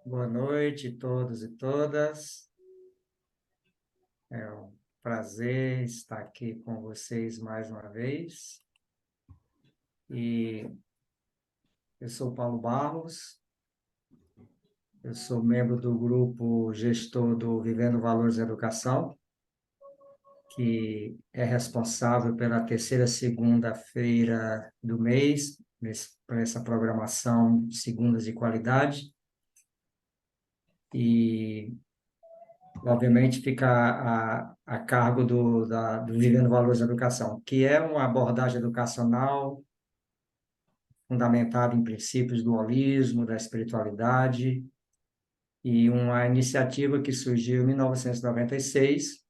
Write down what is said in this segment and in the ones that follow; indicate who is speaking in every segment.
Speaker 1: Boa noite a todos e todas. É um prazer estar aqui com vocês mais uma vez. E eu sou Paulo Barros, eu sou membro do grupo gestor do Vivendo Valores da Educação, que é responsável pela terceira segunda-feira do mês, por essa programação de segundas de qualidade. E obviamente fica a cargo do Vivendo Valores da Educação, que é uma abordagem educacional fundamentada em princípios do holismo, da espiritualidade, e uma iniciativa que surgiu em 1996,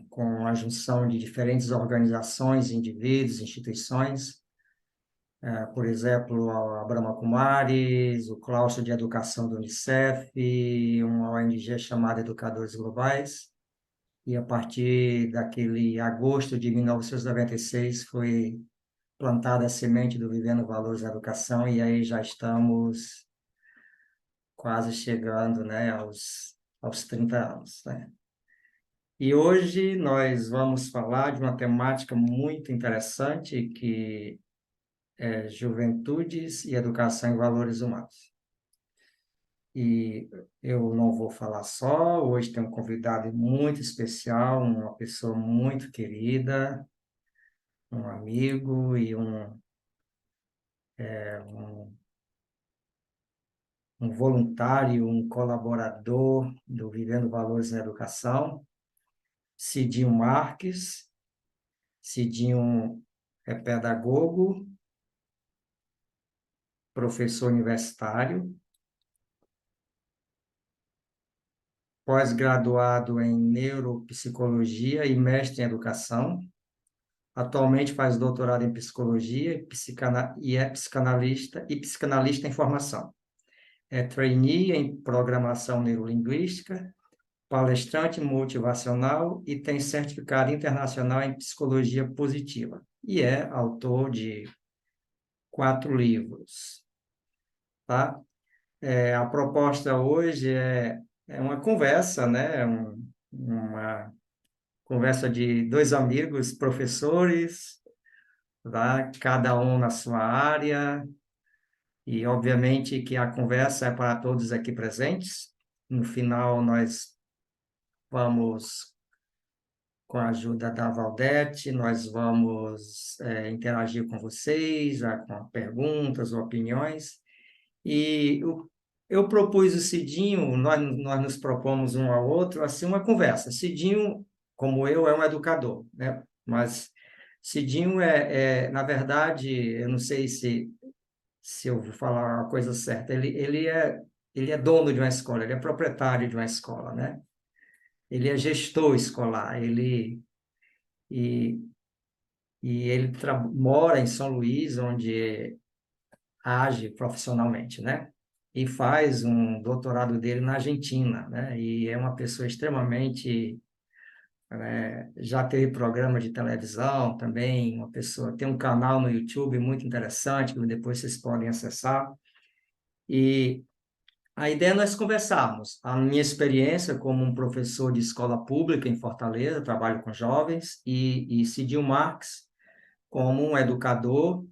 Speaker 1: com a junção de diferentes organizações, indivíduos, instituições, por exemplo, a Brahma Kumaris, o Claustro de Educação do Unicef, e uma ONG chamada Educadores Globais. E a partir daquele agosto de 1996 foi plantada a semente do Vivendo Valores da Educação, e aí já estamos quase chegando, né, aos 30 anos, né? E hoje nós vamos falar de uma temática muito interessante, que é juventudes e educação em valores humanos. E eu não vou falar só, hoje tem um convidado muito especial, uma pessoa muito querida, um amigo e um, um voluntário, um colaborador do Vivendo Valores na Educação, Cidinho Marques. Cidinho é pedagogo, professor universitário, pós-graduado em neuropsicologia e mestre em educação. Atualmente faz doutorado em psicologia e é psicanalista em formação. É trainee em programação neurolinguística, palestrante motivacional e tem certificado internacional em psicologia positiva. E é autor de 4 livros, tá? A proposta hoje é uma conversa, né? Uma conversa de dois amigos, professores, tá? Cada um na sua área, e obviamente que a conversa é para todos aqui presentes. No final, nós vamos, com a ajuda da Valdete, nós vamos interagir com vocês, já com perguntas ou opiniões. E eu propus o Cidinho, nós nos propomos um ao outro, assim, uma conversa. Cidinho, como eu, é um educador, né? Mas Cidinho na verdade, eu não sei se eu vou falar a coisa certa, ele é dono de uma escola, ele é proprietário de uma escola, né? Ele é gestor escolar, e, e ele mora em São Luís, onde age profissionalmente, né? E faz um doutorado dele na Argentina, né? E é uma pessoa extremamente, já teve programa de televisão também, uma pessoa tem um canal no YouTube muito interessante, que depois vocês podem acessar. E a ideia é nós conversarmos. A minha experiência como um professor de escola pública em Fortaleza, trabalho com jovens, e Cidil Marques como um educador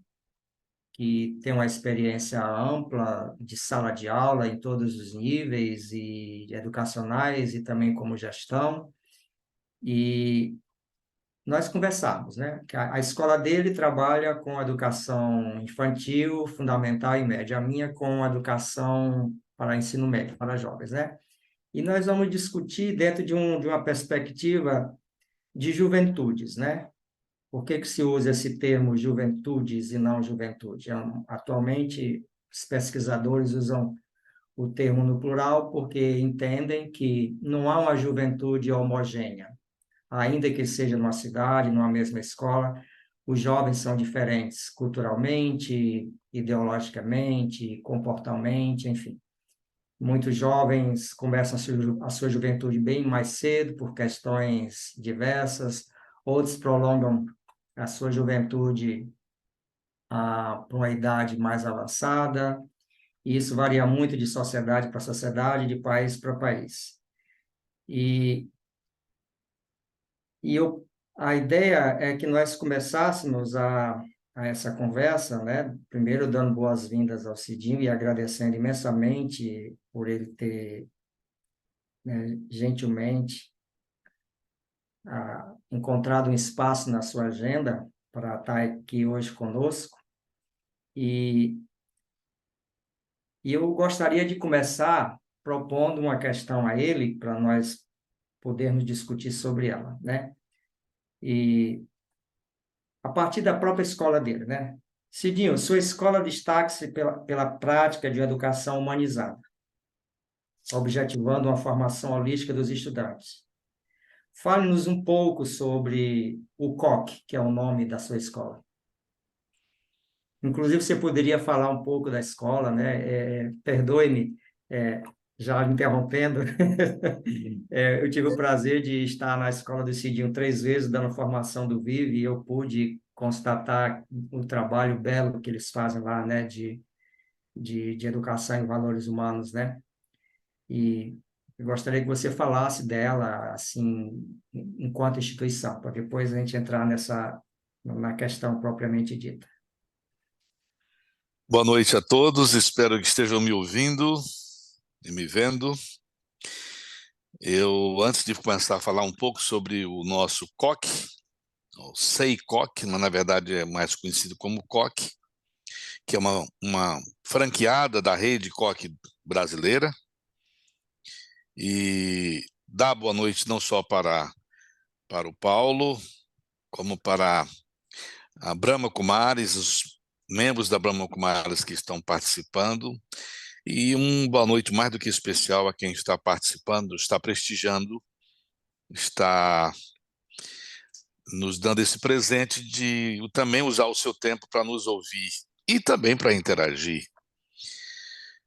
Speaker 1: que tem uma experiência ampla de sala de aula em todos os níveis e educacionais e também como gestão. E nós conversamos, né? Que a escola dele trabalha com educação infantil, fundamental e média, a minha com educação para ensino médio, para jovens, né? E nós vamos discutir dentro de uma perspectiva de juventudes, né? Por que que se usa esse termo juventudes e não juventude? Atualmente, os pesquisadores usam o termo no plural porque entendem que não há uma juventude homogênea. Ainda que seja numa cidade, numa mesma escola, os jovens são diferentes culturalmente, ideologicamente, comportalmente, enfim. Muitos jovens começam a sua juventude bem mais cedo por questões diversas, outros prolongam a sua juventude para uma idade mais avançada, E isso varia muito de sociedade para sociedade, de país para país. E, a ideia é que nós começássemos a essa conversa, né? Primeiro dando boas-vindas ao Cidinho e agradecendo imensamente por ele ter, né, gentilmente encontrado um espaço na sua agenda para estar aqui hoje conosco. E, e eu gostaria de começar propondo uma questão a ele para nós podermos discutir sobre ela, né? E a partir da própria escola dele, né? Cidinho, sua escola destaca-se pela prática de educação humanizada, objetivando uma formação holística dos estudantes. Fale-nos um pouco sobre o COC, que é o nome da sua escola. Inclusive, você poderia falar um pouco da escola, né? Perdoe-me, é, já interrompendo. Eu tive o prazer de estar na escola do Cidinho 3 vezes, dando formação do Vive, e eu pude constatar o trabalho belo que eles fazem lá, né? De educação em valores humanos, né? E eu gostaria que você falasse dela, assim, enquanto instituição, para depois a gente entrar na questão propriamente dita.
Speaker 2: Boa noite a todos, espero que estejam me ouvindo e me vendo. Antes de começar a falar um pouco sobre o nosso COC, o SEI-COC, mas na verdade é mais conhecido como COC, que é uma franqueada da rede COC brasileira, e dá boa noite não só para o Paulo, como para a Brahma Kumaris, os membros da Brahma Kumaris que estão participando, e boa noite mais do que especial a quem está participando, está prestigiando, está nos dando esse presente de também usar o seu tempo para nos ouvir e também para interagir.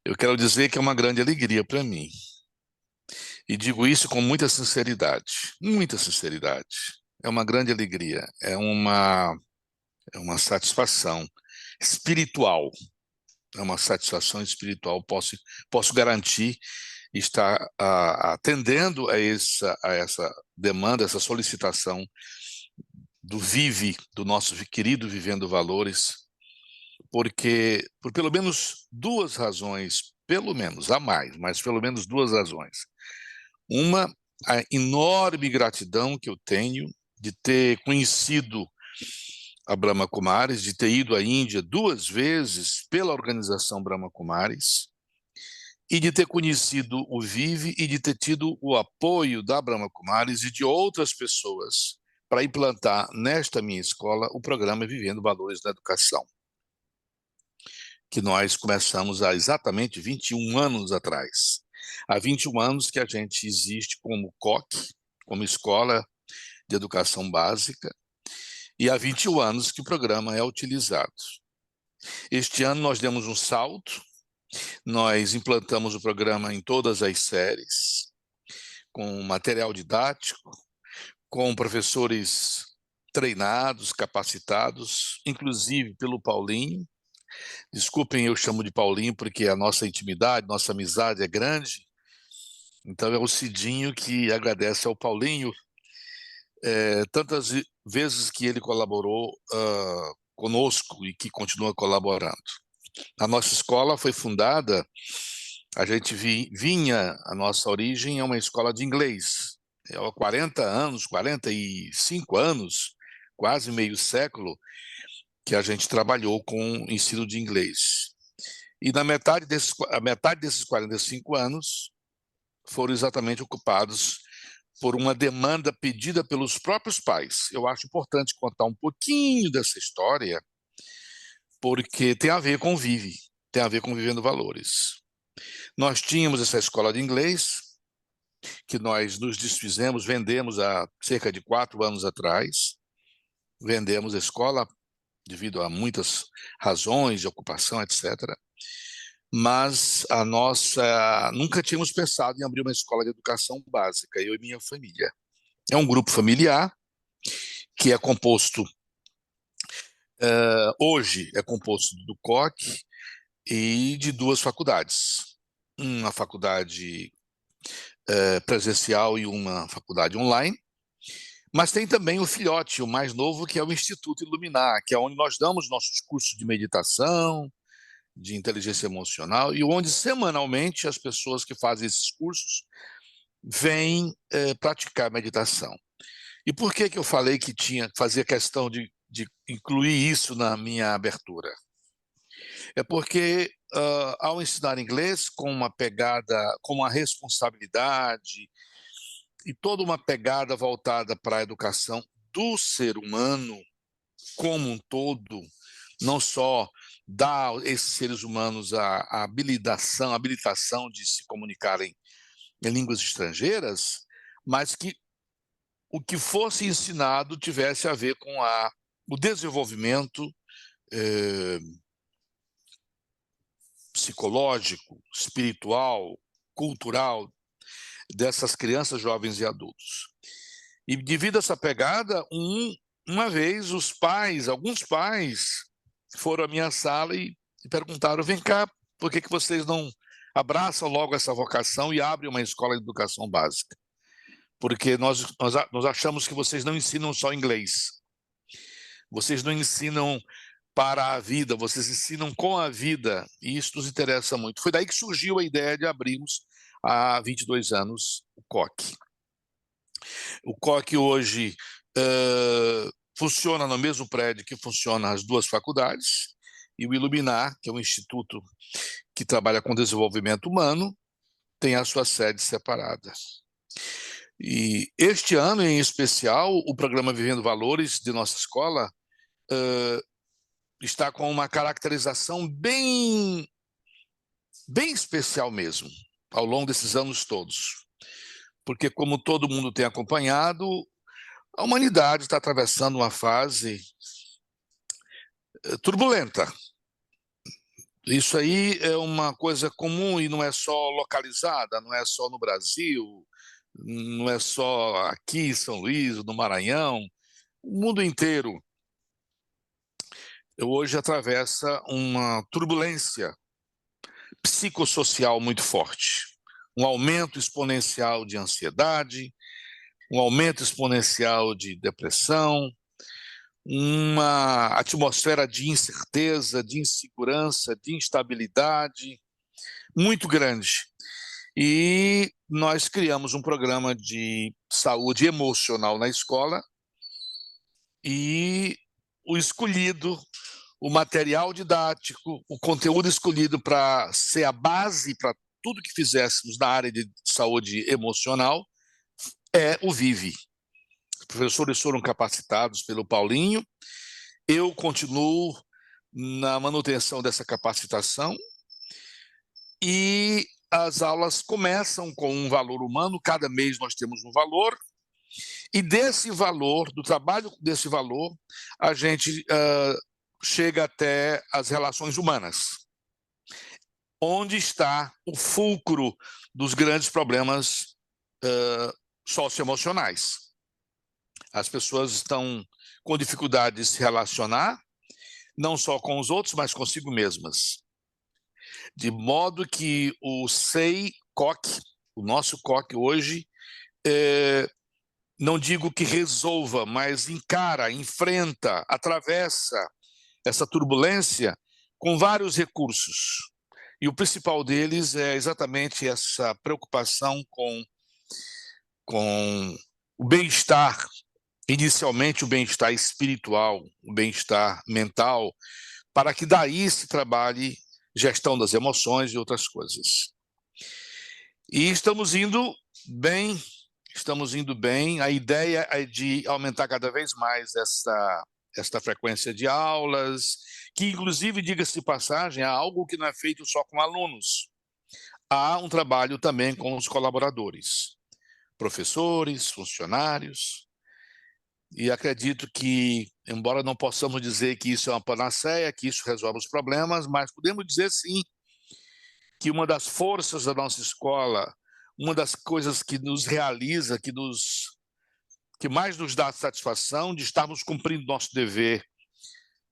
Speaker 2: Eu quero dizer que é uma grande alegria para mim. E digo isso com muita sinceridade, muita sinceridade. É uma grande alegria, é uma satisfação espiritual, é uma satisfação espiritual. Posso garantir estar atendendo a essa demanda, essa solicitação do Vive, do nosso querido Vivendo Valores, porque por pelo menos duas razões, pelo menos, há mais, mas pelo menos duas razões. Uma, a enorme gratidão que eu tenho de ter conhecido a Brahma Kumaris, de ter ido à Índia 2 vezes pela organização Brahma Kumaris, e de ter conhecido o Vive e de ter tido o apoio da Brahma Kumaris e de outras pessoas para implantar nesta minha escola o programa Vivendo Valores na Educação, que nós começamos há exatamente 21 anos atrás. Há 21 anos que a gente existe como COC, como Escola de Educação Básica, e há 21 anos que o programa é utilizado. Este ano nós demos um salto, nós implantamos o programa em todas as séries, com material didático, com professores treinados, capacitados, inclusive pelo Paulinho. Desculpem, eu chamo de Paulinho porque a nossa intimidade, nossa amizade é grande. Então é o Cidinho que agradece ao Paulinho tantas vezes que ele colaborou conosco e que continua colaborando. A nossa escola foi fundada, a gente a nossa origem é uma escola de inglês. Há 40 anos, 45 anos, quase meio século, que a gente trabalhou com ensino de inglês. E a metade desses 45 anos foram exatamente ocupados por uma demanda pedida pelos próprios pais. Eu acho importante contar um pouquinho dessa história, porque tem a ver com Vive, tem a ver com Vivendo Valores. Nós tínhamos essa escola de inglês, que nós nos desfizemos, vendemos há cerca de 4 anos atrás. Vendemos a escola devido a muitas razões de ocupação, etc. Mas nunca tínhamos pensado em abrir uma escola de educação básica, eu e minha família. É um grupo familiar que é composto, hoje é composto do COC, e de 2 faculdades. Uma faculdade presencial e uma faculdade online. Mas tem também o filhote, o mais novo, que é o Instituto Iluminar, que é onde nós damos nossos cursos de meditação, de inteligência emocional, e onde semanalmente as pessoas que fazem esses cursos vêm praticar meditação. E por que eu falei que fazia questão de incluir isso na minha abertura? É porque ao ensinar inglês com uma pegada, com uma responsabilidade e toda uma pegada voltada para a educação do ser humano como um todo, não só dar a esses seres humanos a habilitação de se comunicarem em línguas estrangeiras, mas que o que fosse ensinado tivesse a ver com o desenvolvimento psicológico, espiritual, cultural dessas crianças, jovens e adultos. E devido a essa pegada, uma vez alguns pais foram à minha sala e perguntaram: vem cá, por que vocês não abraçam logo essa vocação e abrem uma escola de educação básica? Porque nós achamos que vocês não ensinam só inglês. Vocês não ensinam para a vida, vocês ensinam com a vida, e isso nos interessa muito. Foi daí que surgiu a ideia de abrirmos, há 22 anos, o COC. O COC hoje funciona no mesmo prédio que funcionam as 2 faculdades, e o Iluminar, que é um instituto que trabalha com desenvolvimento humano, tem a sua sede separada. E este ano, em especial, o programa Vivendo Valores de nossa escola está com uma caracterização bem especial mesmo, ao longo desses anos todos. Porque, como todo mundo tem acompanhado, a humanidade está atravessando uma fase turbulenta. Isso aí é uma coisa comum e não é só localizada, não é só no Brasil, não é só aqui em São Luís, no Maranhão, o mundo inteiro hoje atravessa uma turbulência psicossocial muito forte, um aumento exponencial de ansiedade, um aumento exponencial de depressão, uma atmosfera de incerteza, de insegurança, de instabilidade muito grande. E nós criamos um programa de saúde emocional na escola e o material didático, o conteúdo escolhido para ser a base para tudo que fizéssemos na área de saúde emocional é o Vive. Os professores foram capacitados pelo Paulinho, eu continuo na manutenção dessa capacitação e as aulas começam com um valor humano, cada mês nós temos um valor, e desse valor, do trabalho desse valor, a gente chega até as relações humanas, onde está o fulcro dos grandes problemas socioemocionais. As pessoas estão com dificuldade de se relacionar, não só com os outros, mas consigo mesmas. De modo que o SEI COC, o nosso COC hoje, não digo que resolva, mas encara, enfrenta, atravessa essa turbulência com vários recursos. E o principal deles é exatamente essa preocupação com o bem-estar, inicialmente o bem-estar espiritual, o bem-estar mental, para que daí se trabalhe gestão das emoções e outras coisas. E estamos indo bem. A ideia é de aumentar cada vez mais esta frequência de aulas, que inclusive, diga-se de passagem, há algo que não é feito só com alunos. Há um trabalho também com os colaboradores, professores, funcionários, e acredito que, embora não possamos dizer que isso é uma panaceia, que isso resolve os problemas, mas podemos dizer sim que uma das forças da nossa escola, uma das coisas que nos realiza, que mais nos dá satisfação de estarmos cumprindo nosso dever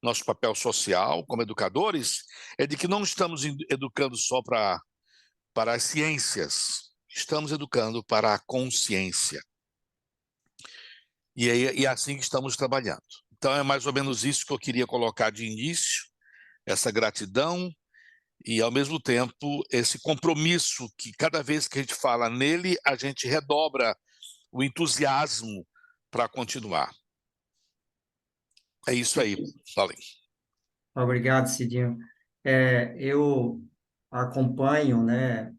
Speaker 2: nosso papel social como educadores, é de que não estamos educando só para as ciências, estamos educando para a consciência. E é assim que estamos trabalhando. Então, é mais ou menos isso que eu queria colocar de início, essa gratidão e, ao mesmo tempo, esse compromisso que cada vez que a gente fala nele, a gente redobra o entusiasmo para continuar. É isso aí, falei.
Speaker 1: Obrigado, Cidinho. Eu acompanho, né,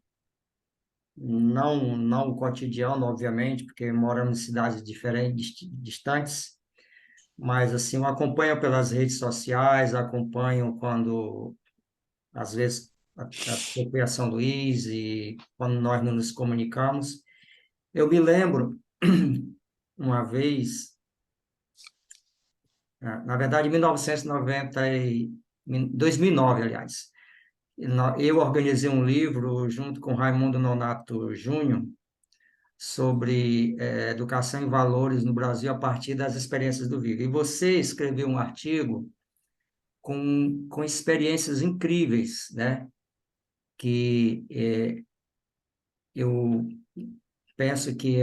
Speaker 1: não o cotidiano, obviamente, porque moramos em cidades diferentes, distantes, mas assim, eu acompanho pelas redes sociais, acompanho quando, às vezes, a São Luís e quando nós não nos comunicamos. Eu me lembro, uma vez, na verdade, em 1990 2009, aliás, eu organizei um livro junto com Raimundo Nonato Júnior sobre educação e valores no Brasil a partir das experiências do Vivo. E você escreveu um artigo com experiências incríveis, né? Que eu penso que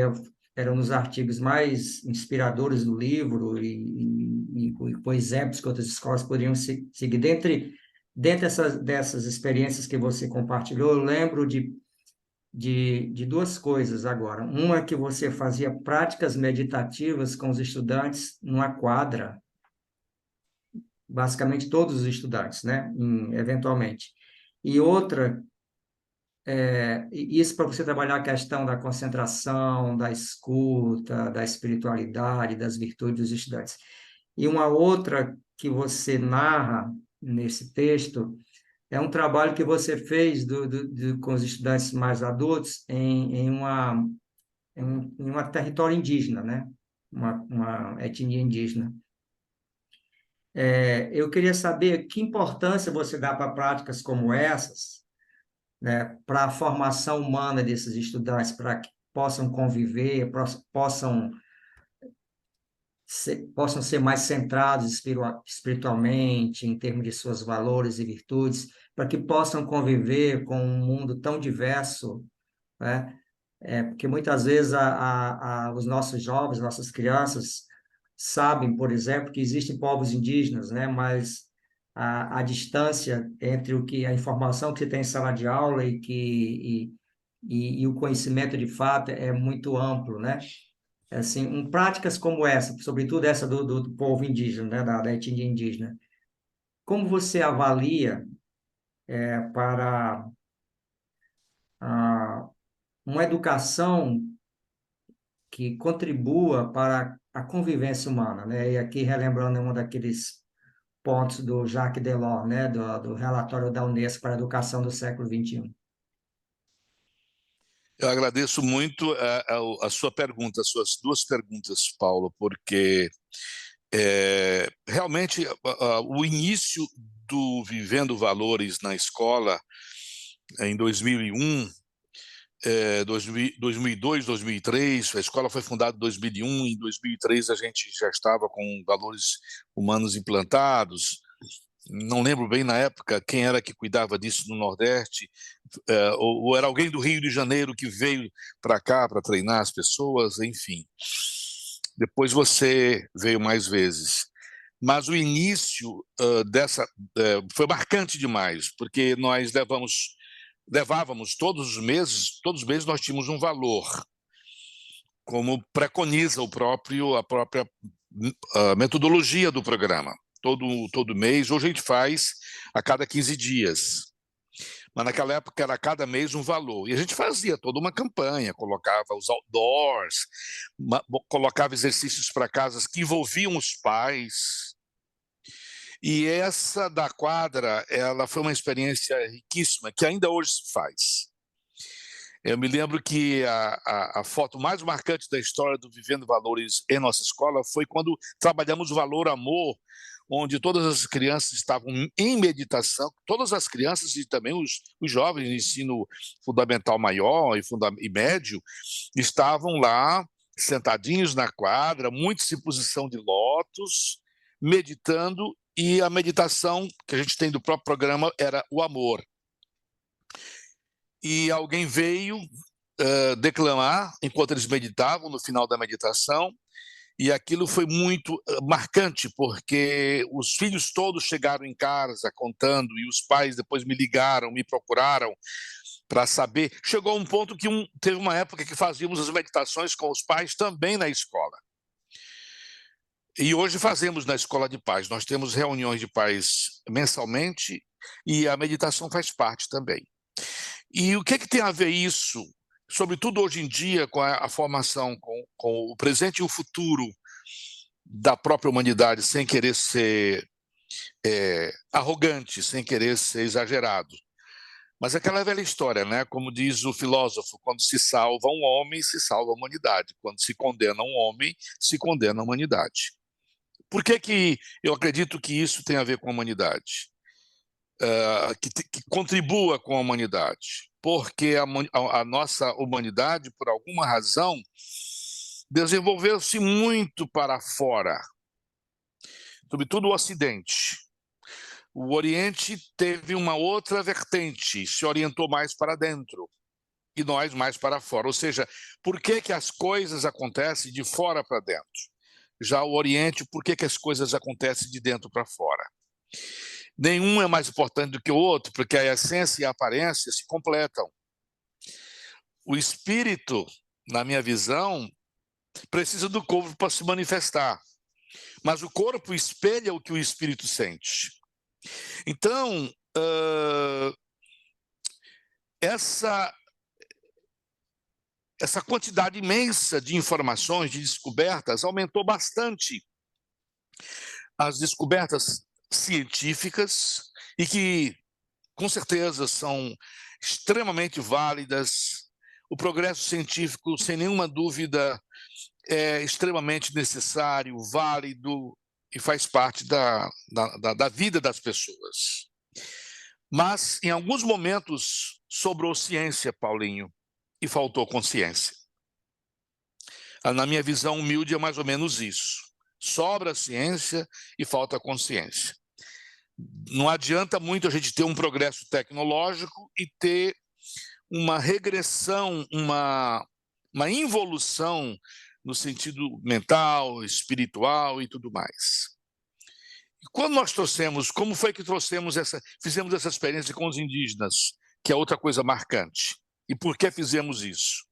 Speaker 1: eram os artigos mais inspiradores do livro e com exemplos que outras escolas poderiam seguir. Dentre dessas experiências que você compartilhou, eu lembro de duas coisas agora. Uma é que você fazia práticas meditativas com os estudantes numa quadra, basicamente todos os estudantes, né? Eventualmente. E outra, isso para você trabalhar a questão da concentração, da escuta, da espiritualidade, das virtudes dos estudantes. E uma outra que você narra nesse texto é um trabalho que você fez com os estudantes mais adultos em uma território indígena, né? Uma etnia indígena. Eu queria saber que importância você dá para práticas como essas, né, para a formação humana desses estudantes, para que possam conviver, possam ser mais centrados espiritualmente, em termos de seus valores e virtudes, para que possam conviver com um mundo tão diverso, né? Porque muitas vezes os nossos jovens, nossas crianças, sabem, por exemplo, que existem povos indígenas, né? Mas a distância entre a informação que você tem em sala de aula e o conhecimento de fato é muito amplo, né? Assim, práticas como essa, sobretudo essa do povo indígena, né? Da etnia indígena, como você avalia para a, uma educação que contribua para a convivência humana, né? E aqui relembrando um daqueles pontos do Jacques Delors, né? Do relatório da Unesco para a Educação do século XXI.
Speaker 2: Eu agradeço muito a sua pergunta, as suas duas perguntas, Paulo, porque realmente o início do Vivendo Valores na escola, em 2001, 2002, 2003, a escola foi fundada em 2001, em 2003 a gente já estava com valores humanos implantados. Não lembro bem na época quem era que cuidava disso no Nordeste, ou era alguém do Rio de Janeiro que veio para cá para treinar as pessoas, enfim. Depois você veio mais vezes. Mas o início foi marcante demais, porque nós levávamos todos os meses nós tínhamos um valor, como preconiza a própria metodologia do programa. Todo mês, hoje a gente faz a cada 15 dias. Mas naquela época era a cada mês um valor. E a gente fazia toda uma campanha, colocava os outdoors, colocava exercícios para casas que envolviam os pais. E essa da quadra, ela foi uma experiência riquíssima, que ainda hoje se faz. Eu me lembro que a foto mais marcante da história do Vivendo Valores em nossa escola foi quando trabalhamos o Valor Amor, onde todas as crianças estavam em meditação, todas as crianças e também os jovens de ensino fundamental maior e médio, estavam lá sentadinhos na quadra, muitos em posição de lótus, meditando e a meditação que a gente tem do próprio programa era o amor. E alguém veio declamar enquanto eles meditavam, no final da meditação, e aquilo foi muito marcante, porque os filhos todos chegaram em casa contando, e os pais depois me ligaram, me procuraram para saber. Chegou a um ponto que teve uma época que fazíamos as meditações com os pais também na escola. E hoje fazemos na escola de pais. Nós temos reuniões de pais mensalmente e a meditação faz parte também. E o que tem a ver isso, sobretudo hoje em dia, com a formação, com o presente e o futuro da própria humanidade, sem querer ser arrogante, sem querer ser exagerado? Mas aquela velha história, né? Como diz o filósofo, quando se salva um homem, se salva a humanidade. Quando se condena um homem, se condena a humanidade. Por que eu acredito que isso tem a ver com a humanidade? Que contribua com a humanidade? Porque a nossa humanidade, por alguma razão, desenvolveu-se muito para fora, sobretudo o Ocidente. O Oriente teve uma outra vertente, se orientou mais para dentro, e nós mais para fora. Ou seja, por que as coisas acontecem de fora para dentro? Já o Oriente, por que as coisas acontecem de dentro para fora? Nenhum é mais importante do que o outro, porque a essência e a aparência se completam. O espírito, na minha visão, precisa do corpo para se manifestar, mas o corpo espelha o que o espírito sente. Então, essa quantidade imensa de informações, de descobertas, aumentou bastante as descobertas científicas e que, com certeza, são extremamente válidas. O progresso científico, sem nenhuma dúvida, é extremamente necessário, válido e faz parte da vida das pessoas. Mas, em alguns momentos, sobrou ciência, Paulinho, e faltou consciência. Na minha visão humilde, é mais ou menos isso. Sobra ciência e falta consciência. Não adianta muito a gente ter um progresso tecnológico e ter uma regressão, uma involução no sentido mental, espiritual e tudo mais. E quando nós trouxemos, como foi que fizemos essa experiência com os indígenas, que é outra coisa marcante? E por que fizemos isso?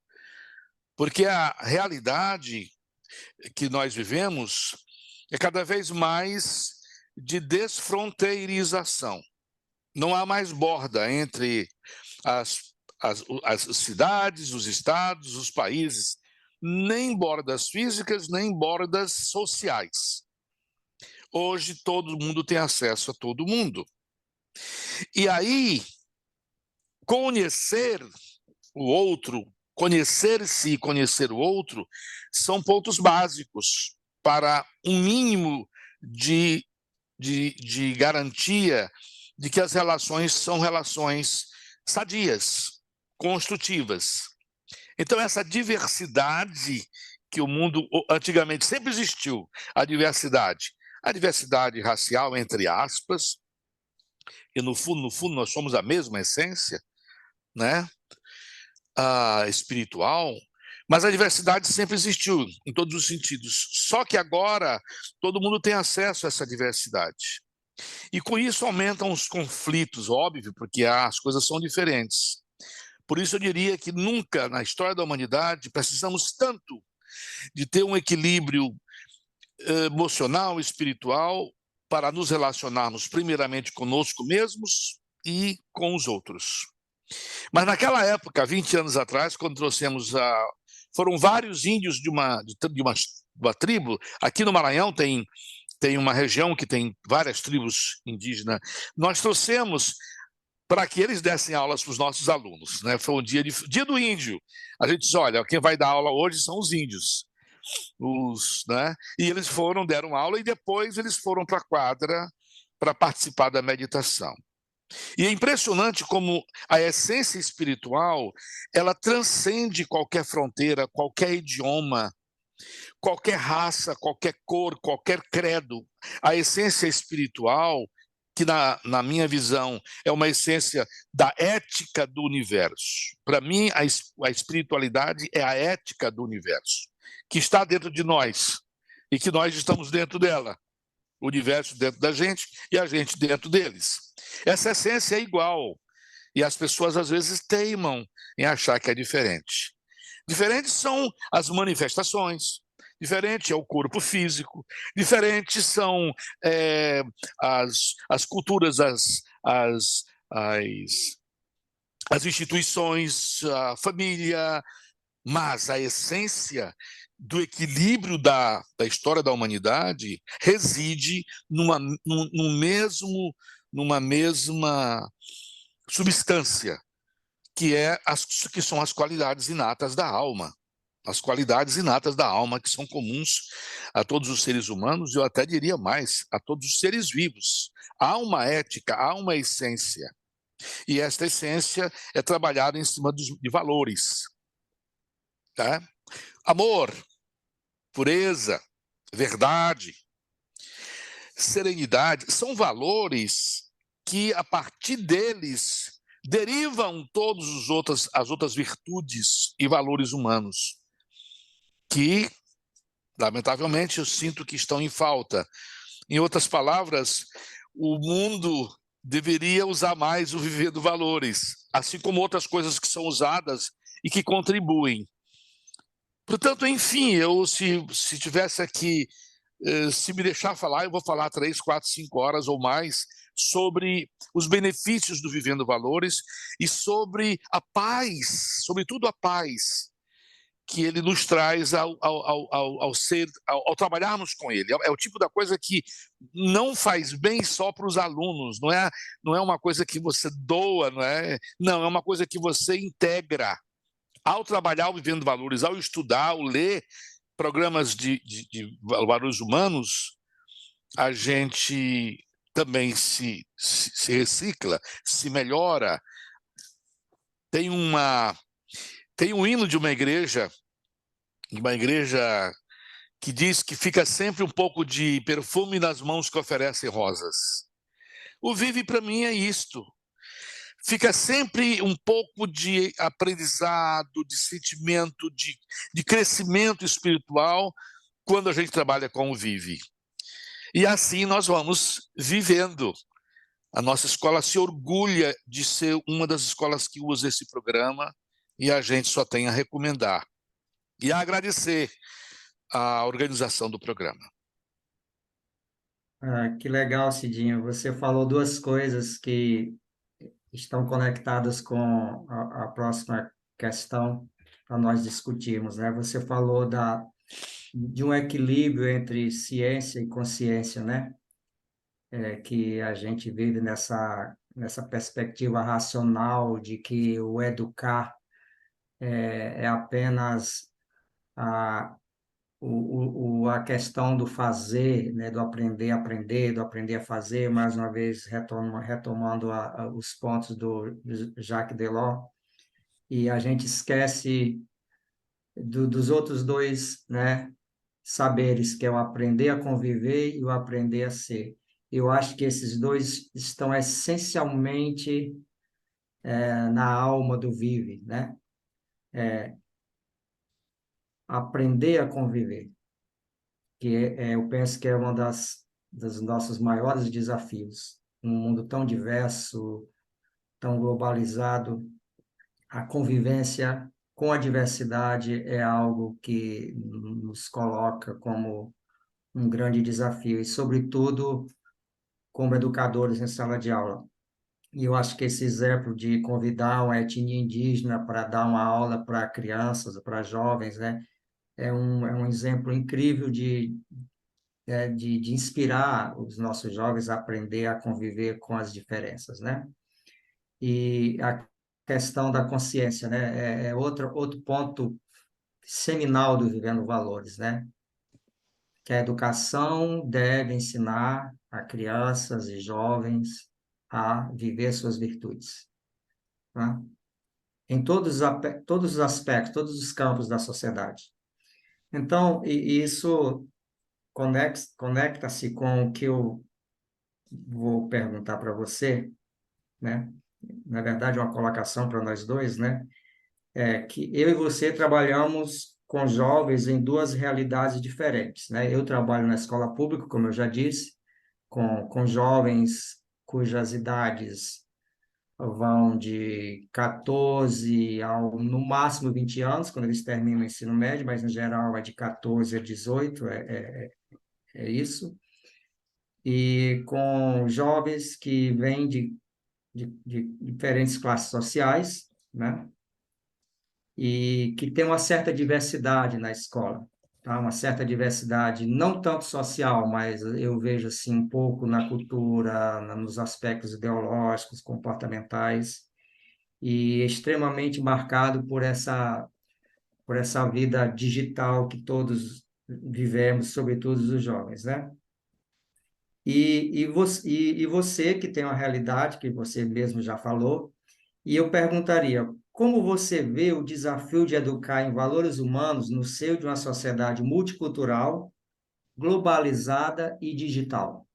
Speaker 2: Porque a realidade que nós vivemos é cada vez mais de desfronteirização. Não há mais borda entre as cidades, os estados, os países, nem bordas físicas, nem bordas sociais. Hoje todo mundo tem acesso a todo mundo. E aí, conhecer o outro, conhecer-se e conhecer o outro, são pontos básicos para um mínimo de garantia de que as relações são relações sadias, construtivas. Então, essa diversidade que o mundo antigamente sempre existiu, a diversidade racial, entre aspas, e no fundo nós somos a mesma essência, né? Espiritual, mas a diversidade sempre existiu, em todos os sentidos. Só que agora todo mundo tem acesso a essa diversidade. E com isso aumentam os conflitos, óbvio, porque as coisas são diferentes. Por isso eu diria que nunca na história da humanidade precisamos tanto de ter um equilíbrio emocional, espiritual, para nos relacionarmos primeiramente conosco mesmos e com os outros. Mas naquela época, 20 anos atrás, quando trouxemos foram vários índios de uma tribo. Aqui no Maranhão tem uma região que tem várias tribos indígenas. Nós trouxemos para que eles dessem aulas para os nossos alunos, né? Foi um dia do índio. A gente diz, olha, quem vai dar aula hoje são os índios. Né? E eles deram aula e depois eles foram para a quadra para participar da meditação. E é impressionante como a essência espiritual, ela transcende qualquer fronteira, qualquer idioma, qualquer raça, qualquer cor, qualquer credo. A essência espiritual, que na minha visão é uma essência da ética do universo. Para mim, a espiritualidade é a ética do universo, que está dentro de nós e que nós estamos dentro dela. O universo dentro da gente e a gente dentro deles. Essa essência é igual. E as pessoas, às vezes, teimam em achar que é diferente. Diferentes são as manifestações, diferente é o corpo físico, diferentes são as culturas, as instituições, a família, mas a essência do equilíbrio da história da humanidade reside numa mesma substância, que são as qualidades inatas da alma. As qualidades inatas da alma, que são comuns a todos os seres humanos, eu até diria mais, a todos os seres vivos. Há uma ética, há uma essência. E esta essência é trabalhada em cima de valores. Tá? Amor, pureza, verdade, serenidade, são valores que, a partir deles, derivam as outras virtudes e valores humanos, que, lamentavelmente, eu sinto que estão em falta. Em outras palavras, o mundo deveria usar mais o Vivendo Valores, assim como outras coisas que são usadas e que contribuem. Portanto, enfim, se tivesse aqui, se me deixar falar, eu vou falar 3, 4, 5 horas ou mais sobre os benefícios do Vivendo Valores e sobre a paz, sobretudo a paz que ele nos traz ao trabalharmos com ele. É o tipo da coisa que não faz bem só para os alunos, não é uma coisa que você doa, não, é uma coisa que você integra. Ao trabalhar o Vivendo Valores, ao estudar, ao ler programas de valores humanos, a gente também se recicla, se melhora. Tem um hino de uma igreja que diz que fica sempre um pouco de perfume nas mãos que oferecem rosas. O Vive, para mim, é isto. Fica sempre um pouco de aprendizado, de sentimento, de crescimento espiritual quando a gente trabalha com o Vive. E assim nós vamos vivendo. A nossa escola se orgulha de ser uma das escolas que usa esse programa e a gente só tem a recomendar e a agradecer a organização do programa.
Speaker 1: Que legal, Cidinho. Você falou duas coisas que estão conectadas com a próxima questão para nós discutirmos, né? Você falou de um equilíbrio entre ciência e consciência, né? Que a gente vive nessa perspectiva racional de que o educar é apenas a, a questão do fazer, né? Do aprender a aprender, do aprender a fazer, mais uma vez retomando os pontos do Jacques Delors, e a gente esquece dos outros dois, né, saberes, que é o aprender a conviver e o aprender a ser. Eu acho que esses dois estão essencialmente na alma do Vive, né? Aprender a conviver, que eu penso que é uma dos nossos maiores desafios. Num mundo tão diverso, tão globalizado, a convivência com a diversidade é algo que nos coloca como um grande desafio, e, sobretudo, como educadores em sala de aula. E eu acho que esse exemplo de convidar uma etnia indígena para dar uma aula para crianças, para jovens, né, é um exemplo incrível de inspirar os nossos jovens a aprender a conviver com as diferenças, né? E a questão da consciência, né, é outro ponto seminal do Vivendo Valores, né? Que a educação deve ensinar a crianças e jovens a viver suas virtudes, tá? Em todos os aspectos, todos os campos da sociedade. Então, e isso conecta-se com o que eu vou perguntar para você, né? Na verdade, é uma colocação para nós dois, né? É que eu e você trabalhamos com jovens em duas realidades diferentes, né? Eu trabalho na escola pública, como eu já disse, com jovens cujas idades vão de 14 ao, no máximo, 20 anos, quando eles terminam o ensino médio, mas, no geral, é de 14 a 18, é isso. E com jovens que vêm de diferentes classes sociais, né? E que tem uma certa diversidade na escola, tá? Uma certa diversidade, não tanto social, mas eu vejo assim um pouco na cultura, nos aspectos ideológicos, comportamentais, e extremamente marcado por essa vida digital que todos vivemos, sobretudo os jovens, né? E você que tem uma realidade que você mesmo já falou, e eu perguntaria, como você vê o desafio de educar em valores humanos no seio de uma sociedade multicultural, globalizada e digital?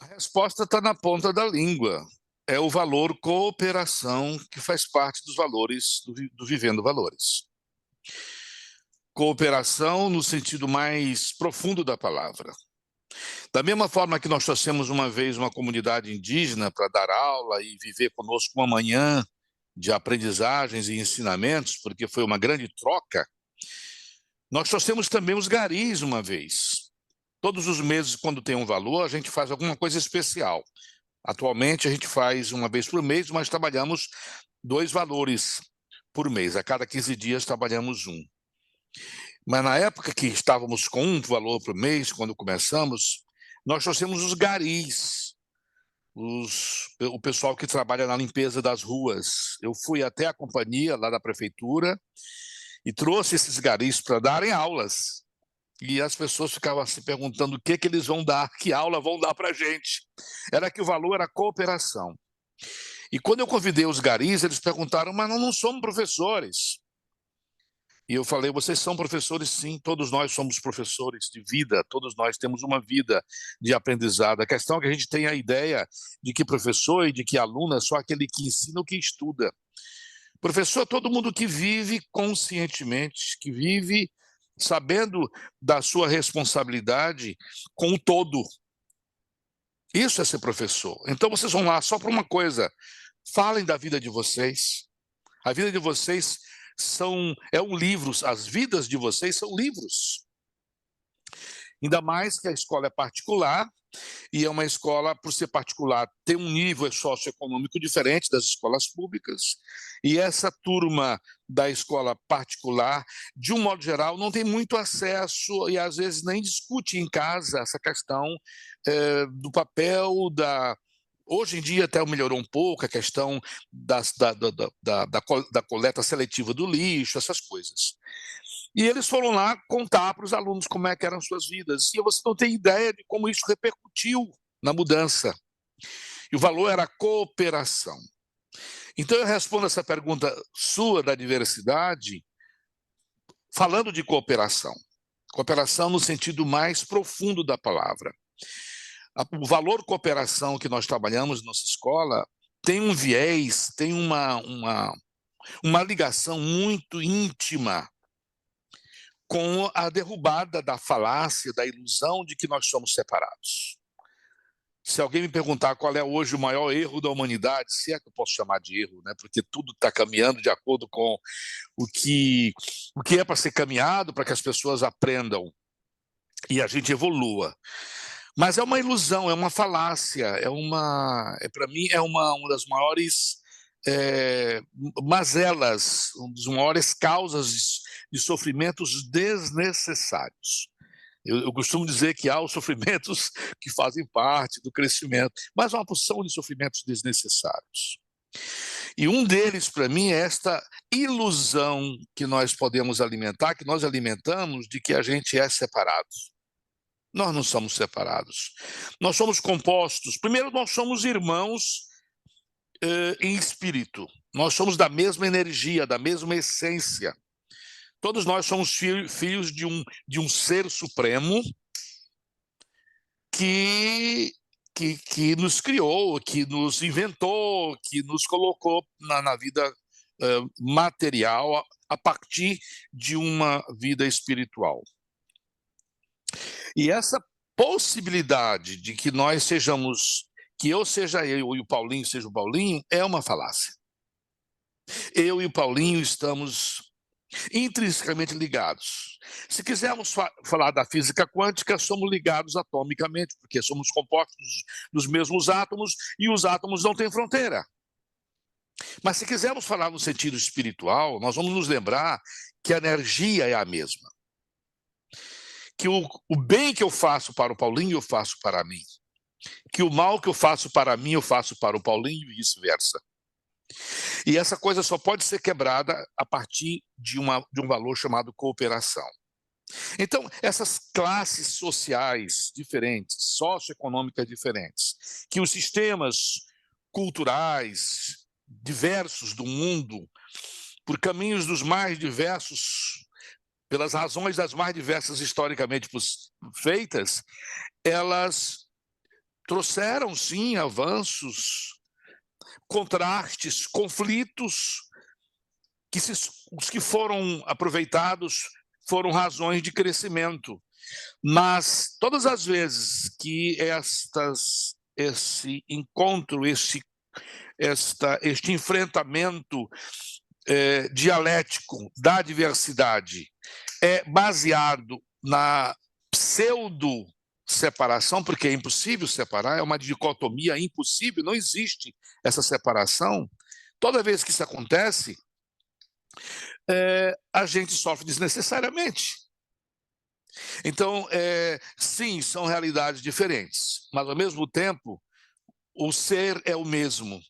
Speaker 2: A resposta está na ponta da língua. É o valor cooperação que faz parte dos valores do Vivendo Valores. Cooperação no sentido mais profundo da palavra. Da mesma forma que nós trouxemos uma vez uma comunidade indígena para dar aula e viver conosco uma manhã de aprendizagens e ensinamentos, porque foi uma grande troca, nós trouxemos também os garis uma vez. Todos os meses, quando tem um valor, a gente faz alguma coisa especial. Atualmente, a gente faz uma vez por mês, mas trabalhamos 2 valores por mês. A cada 15 dias, trabalhamos um. Mas na época que estávamos com um valor por mês, quando começamos, nós trouxemos os garis, o pessoal que trabalha na limpeza das ruas. Eu fui até a companhia lá da prefeitura e trouxe esses garis para darem aulas. E as pessoas ficavam se perguntando o que eles vão dar, que aula vão dar para a gente. Era que o valor era cooperação. E quando eu convidei os garis, eles perguntaram, mas nós não somos professores. E eu falei, vocês são professores sim, todos nós somos professores de vida, todos nós temos uma vida de aprendizado. A questão é que a gente tem a ideia de que professor e de que aluno é só aquele que ensina ou que estuda. Professor é todo mundo que vive conscientemente, que vive sabendo da sua responsabilidade com o todo. Isso é ser professor. Então vocês vão lá só para uma coisa, falem da vida de vocês. A vida de vocês é um livro, as vidas de vocês são livros. Ainda mais que a escola é particular, e é uma escola, por ser particular, tem um nível socioeconômico diferente das escolas públicas, e essa turma da escola particular, de um modo geral, não tem muito acesso e às vezes nem discute em casa essa questão do papel da... Hoje em dia até melhorou um pouco a questão da coleta seletiva do lixo, essas coisas. E eles foram lá contar para os alunos como é que eram suas vidas. E você não tem ideia de como isso repercutiu na mudança. E o valor era a cooperação. Então eu respondo essa pergunta sua da diversidade falando de cooperação. Cooperação no sentido mais profundo da palavra. O valor cooperação que nós trabalhamos na nossa escola tem um viés, tem uma ligação muito íntima com a derrubada da falácia, da ilusão de que nós somos separados. Se alguém me perguntar qual é hoje o maior erro da humanidade, se é que eu posso chamar de erro, né? Porque tudo está caminhando de acordo com o que é para ser caminhado, para que as pessoas aprendam e a gente evolua. Mas é uma ilusão, é uma falácia, para mim, é uma das maiores mazelas, uma das maiores causas de sofrimentos desnecessários. Eu costumo dizer que há os sofrimentos que fazem parte do crescimento, mas há uma porção de sofrimentos desnecessários. E um deles, para mim, é esta ilusão que nós podemos alimentar, que nós alimentamos, de que a gente é separado. Nós não somos separados. Nós somos compostos. Primeiro, nós somos irmãos em espírito. Nós somos da mesma energia, da mesma essência. Todos nós somos filhos de um ser supremo que nos criou, que nos inventou, que nos colocou na vida material a partir de uma vida espiritual. E essa possibilidade de que nós sejamos, que eu seja eu e o Paulinho seja o Paulinho, é uma falácia. Eu e o Paulinho estamos intrinsecamente ligados. Se quisermos falar da física quântica, somos ligados atomicamente, porque somos compostos dos mesmos átomos e os átomos não têm fronteira. Mas se quisermos falar no sentido espiritual, nós vamos nos lembrar que a energia é a mesma. Que o bem que eu faço para o Paulinho, eu faço para mim. Que o mal que eu faço para mim, eu faço para o Paulinho e vice-versa. E essa coisa só pode ser quebrada a partir de um valor chamado cooperação. Então, essas classes sociais diferentes, socioeconômicas diferentes, que os sistemas culturais diversos do mundo, por caminhos dos mais diversos, pelas razões das mais diversas historicamente feitas, elas trouxeram, sim, avanços, contrastes, conflitos, os que foram aproveitados foram razões de crescimento. Mas todas as vezes que esse encontro, este enfrentamento dialético da diversidade é baseado na pseudo-separação, porque é impossível separar, é uma dicotomia impossível, não existe essa separação. Toda vez que isso acontece, a gente sofre desnecessariamente. Então, sim, são realidades diferentes, mas, ao mesmo tempo, o ser é o mesmo.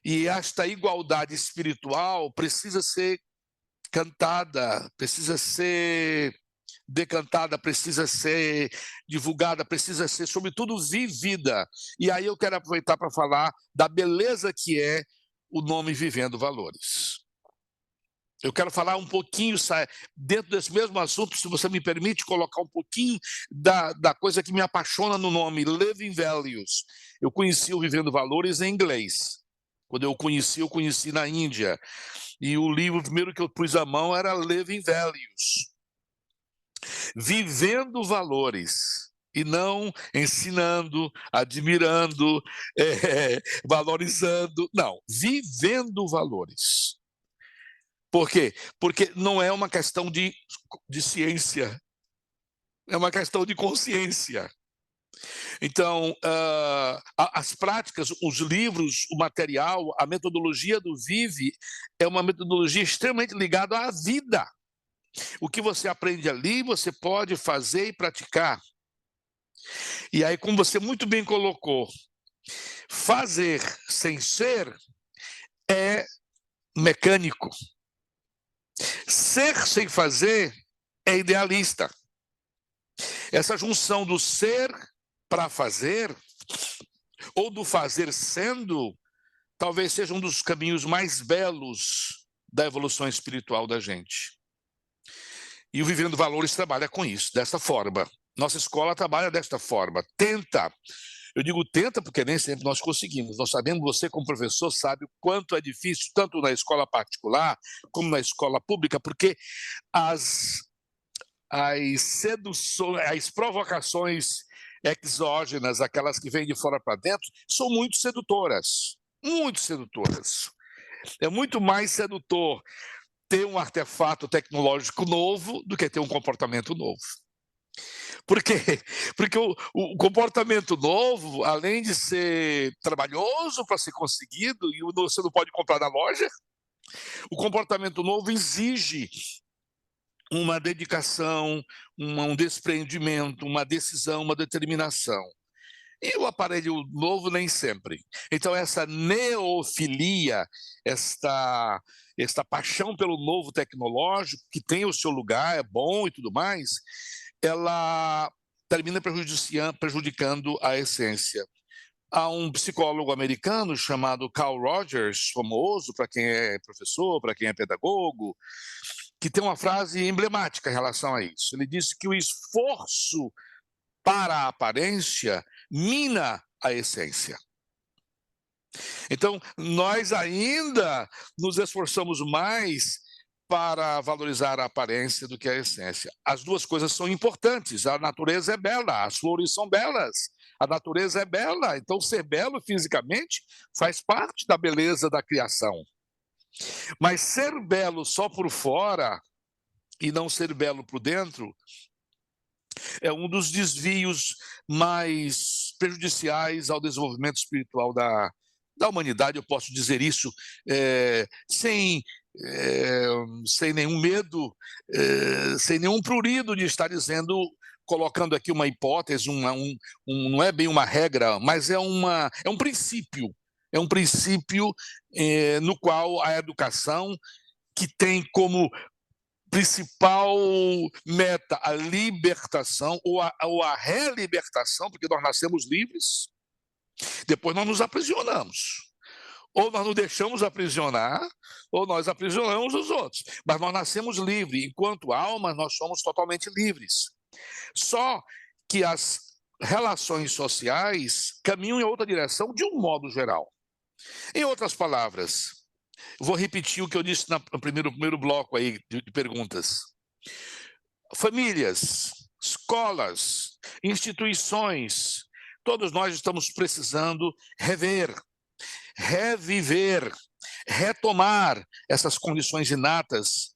Speaker 2: E esta igualdade espiritual precisa ser cantada, precisa ser decantada, precisa ser divulgada, precisa ser, sobretudo, vivida. E aí eu quero aproveitar para falar da beleza que é o nome Vivendo Valores. Eu quero falar um pouquinho, dentro desse mesmo assunto, se você me permite, colocar um pouquinho da coisa que me apaixona no nome, Living Values. Eu conheci o Vivendo Valores em inglês. Quando eu conheci na Índia. E o livro primeiro que eu pus à mão era Living Values. Vivendo valores. E não ensinando, admirando, valorizando. Não, vivendo valores. Por quê? Porque não é uma questão de ciência, é uma questão de consciência. Então, as práticas, os livros, o material, a metodologia do Vive é uma metodologia extremamente ligada à vida. O que você aprende ali, você pode fazer e praticar. E aí, como você muito bem colocou, fazer sem ser é mecânico. Ser sem fazer é idealista. Essa junção do ser para fazer, ou do fazer sendo, talvez seja um dos caminhos mais belos da evolução espiritual da gente. E o Vivendo Valores trabalha com isso, dessa forma. Nossa escola trabalha desta forma. Tenta. Eu digo tenta porque nem sempre nós conseguimos. Nós sabemos, você como professor sabe o quanto é difícil, tanto na escola particular como na escola pública, porque as seduções, as provocações exógenas, aquelas que vêm de fora para dentro, são muito sedutoras. Muito sedutoras. É muito mais sedutor ter um artefato tecnológico novo do que ter um comportamento novo. Por quê? Porque o comportamento novo, além de ser trabalhoso para ser conseguido, e você não pode comprar na loja, o comportamento novo exige uma dedicação, um desprendimento, uma decisão, uma determinação. E o aparelho novo nem sempre. Então, essa neofilia, esta paixão pelo novo tecnológico, que tem o seu lugar, é bom e tudo mais, ela termina prejudicando a essência. Há um psicólogo americano chamado Carl Rogers, famoso para quem é professor, para quem é pedagogo, que tem uma frase emblemática em relação a isso. Ele disse que o esforço para a aparência mina a essência. Então, nós ainda nos esforçamos mais para valorizar a aparência do que a essência. As duas coisas são importantes. A natureza é bela, as flores são belas, a natureza é bela. Então, ser belo fisicamente faz parte da beleza da criação. Mas ser belo só por fora e não ser belo por dentro é um dos desvios mais prejudiciais ao desenvolvimento espiritual da humanidade. Eu posso dizer isso sem nenhum medo, sem nenhum prurido de estar dizendo, colocando aqui uma hipótese, não é bem uma regra, mas é um princípio. É um princípio no qual a educação, que tem como principal meta a libertação ou a relibertação, porque nós nascemos livres, depois nós nos aprisionamos. Ou nós nos deixamos aprisionar, ou nós aprisionamos os outros. Mas nós nascemos livres. Enquanto alma, nós somos totalmente livres. Só que as relações sociais caminham em outra direção de um modo geral. Em outras palavras, vou repetir o que eu disse no primeiro bloco aí de perguntas. Famílias, escolas, instituições, todos nós estamos precisando reviver, retomar essas condições inatas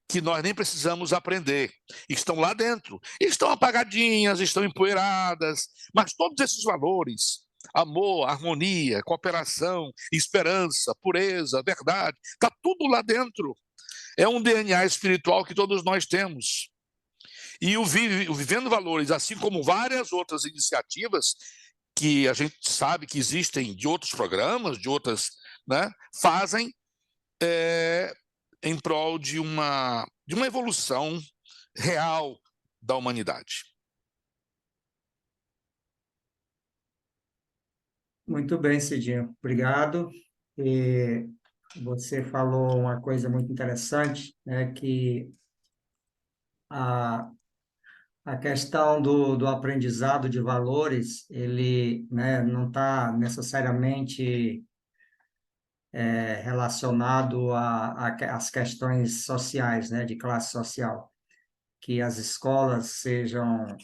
Speaker 2: que nós nem precisamos aprender. Estão lá dentro, estão apagadinhas, estão empoeiradas, mas todos esses valores, amor, harmonia, cooperação, esperança, pureza, verdade, está tudo lá dentro. É um DNA espiritual que todos nós temos. E o Vivendo Valores, assim como várias outras iniciativas que a gente sabe que existem de outros programas, de outras, né, fazem em prol de uma evolução real da humanidade.
Speaker 1: Muito bem, Cidinho. Obrigado. E você falou uma coisa muito interessante, né, que a, a questão do aprendizado de valores, ele, né, não está necessariamente relacionado às questões sociais, né, de classe social. Que as escolas sejam,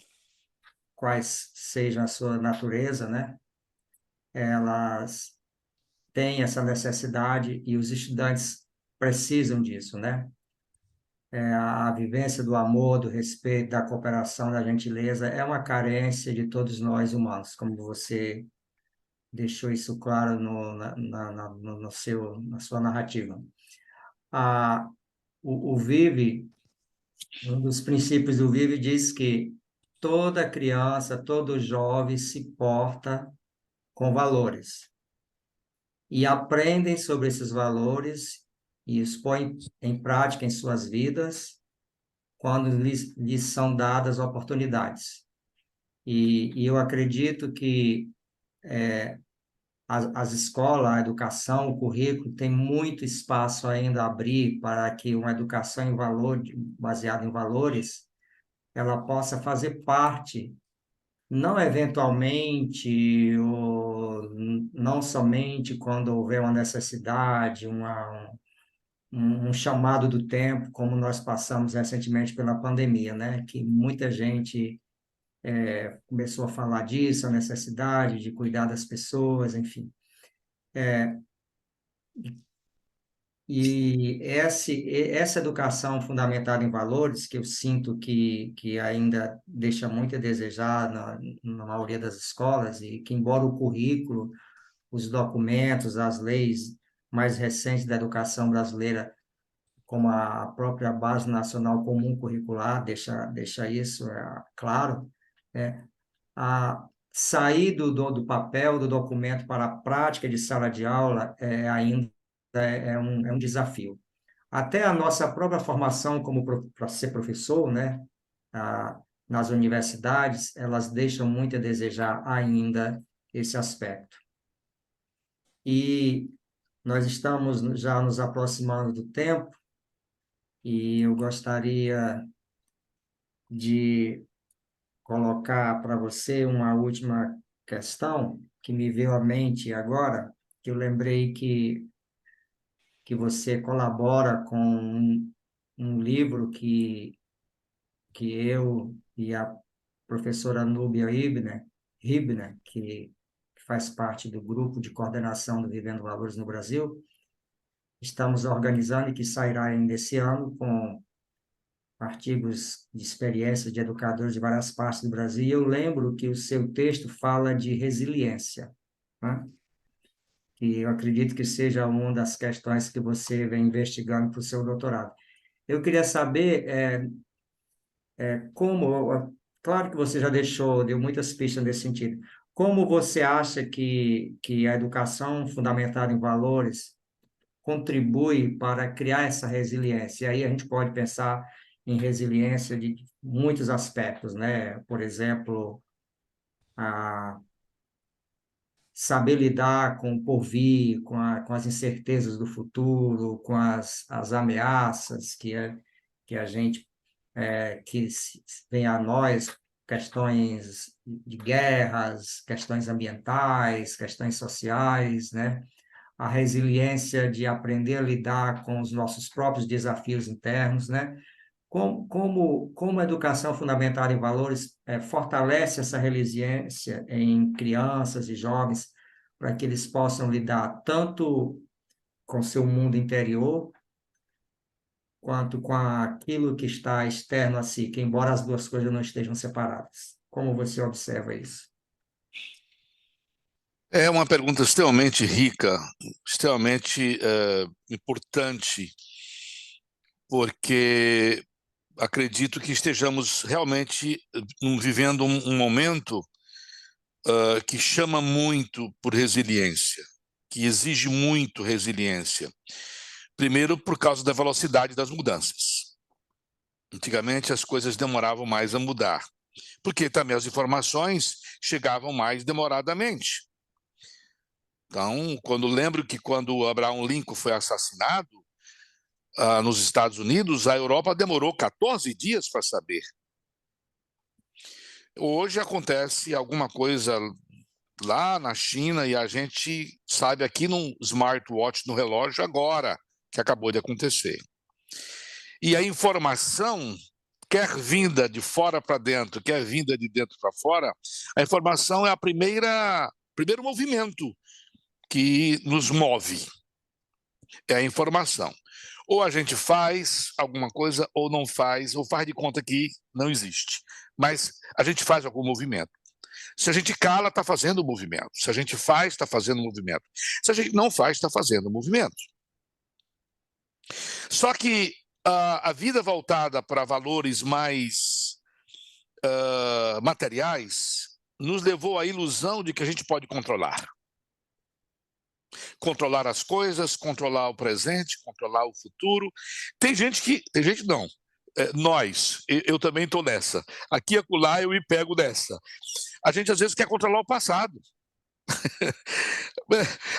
Speaker 1: quais sejam a sua natureza, né, elas têm essa necessidade e os estudantes precisam disso, né? A vivência do amor, do respeito, da cooperação, da gentileza é uma carência de todos nós humanos, como você deixou isso claro na sua narrativa. O Vive, um dos princípios do Vive diz que toda criança, todo jovem se porta com valores e aprendem sobre esses valores e os põem em prática em suas vidas quando lhes são dadas oportunidades. E eu acredito que as escolas, a educação, o currículo tem muito espaço ainda a abrir para que uma educação em valor, baseada em valores, ela possa fazer parte, não eventualmente, ou não somente quando houver uma necessidade, um chamado do tempo, como nós passamos recentemente pela pandemia, né? Que muita gente começou a falar disso, a necessidade de cuidar das pessoas, enfim. E essa educação fundamentada em valores, que eu sinto que ainda deixa muito a desejar na maioria das escolas, e que, embora o currículo, os documentos, as leis mais recentes da educação brasileira, como a própria Base Nacional Comum Curricular, deixa isso claro, a sair do papel, do documento para a prática de sala de aula ainda é um desafio. Até a nossa própria formação como para ser professor, né, nas universidades, elas deixam muito a desejar ainda esse aspecto. E nós estamos já nos aproximando do tempo, E eu gostaria de colocar para você uma última questão que me veio à mente agora, que eu lembrei que você colabora com um livro que eu e a professora Núbia Hibner, que faz parte do grupo de coordenação do Vivendo Valores no Brasil, estamos organizando e que sairá ainda esse ano com artigos de experiências de educadores de várias partes do Brasil. E eu lembro que o seu texto fala de resiliência, né? Que eu acredito que seja uma das questões que você vem investigando para o seu doutorado. Eu queria saber como, claro que você já deu muitas pistas nesse sentido, como você acha que a educação fundamentada em valores contribui para criar essa resiliência? E aí a gente pode pensar em resiliência de muitos aspectos, né? Por exemplo, a saber lidar com o porvir, com as incertezas do futuro, com as ameaças que a gente vem a nós, questões de guerras, questões ambientais, questões sociais, né? A resiliência de aprender a lidar com os nossos próprios desafios internos, né? Como a educação fundamentada em valores fortalece essa resiliência em crianças e jovens para que eles possam lidar tanto com seu mundo interior quanto com aquilo que está externo a si, que embora as duas coisas não estejam separadas. Como você observa isso?
Speaker 2: É uma pergunta extremamente rica, extremamente importante, porque acredito que estejamos realmente vivendo um momento que chama muito por resiliência, que exige muito resiliência. Primeiro, por causa da velocidade das mudanças. Antigamente, as coisas demoravam mais a mudar, porque também as informações chegavam mais demoradamente. Então, lembro que quando Abraham Lincoln foi assassinado nos Estados Unidos, a Europa demorou 14 dias para saber. Hoje acontece alguma coisa lá na China e a gente sabe aqui num smartwatch no relógio agora que acabou de acontecer. E a informação, quer vinda de fora para dentro, quer vinda de dentro para fora, a informação é o primeiro movimento que nos move, é a informação. Ou a gente faz alguma coisa ou não faz, ou faz de conta que não existe. Mas a gente faz algum movimento. Se a gente cala, está fazendo movimento. Se a gente faz, está fazendo movimento. Se a gente não faz, está fazendo movimento. Só que a vida voltada para valores mais materiais nos levou à ilusão de que a gente pode controlar. Controlar as coisas, controlar o presente, controlar o futuro. Tem gente não. Eu também estou nessa. Aqui e acolá eu me pego nessa. A gente às vezes quer controlar o passado.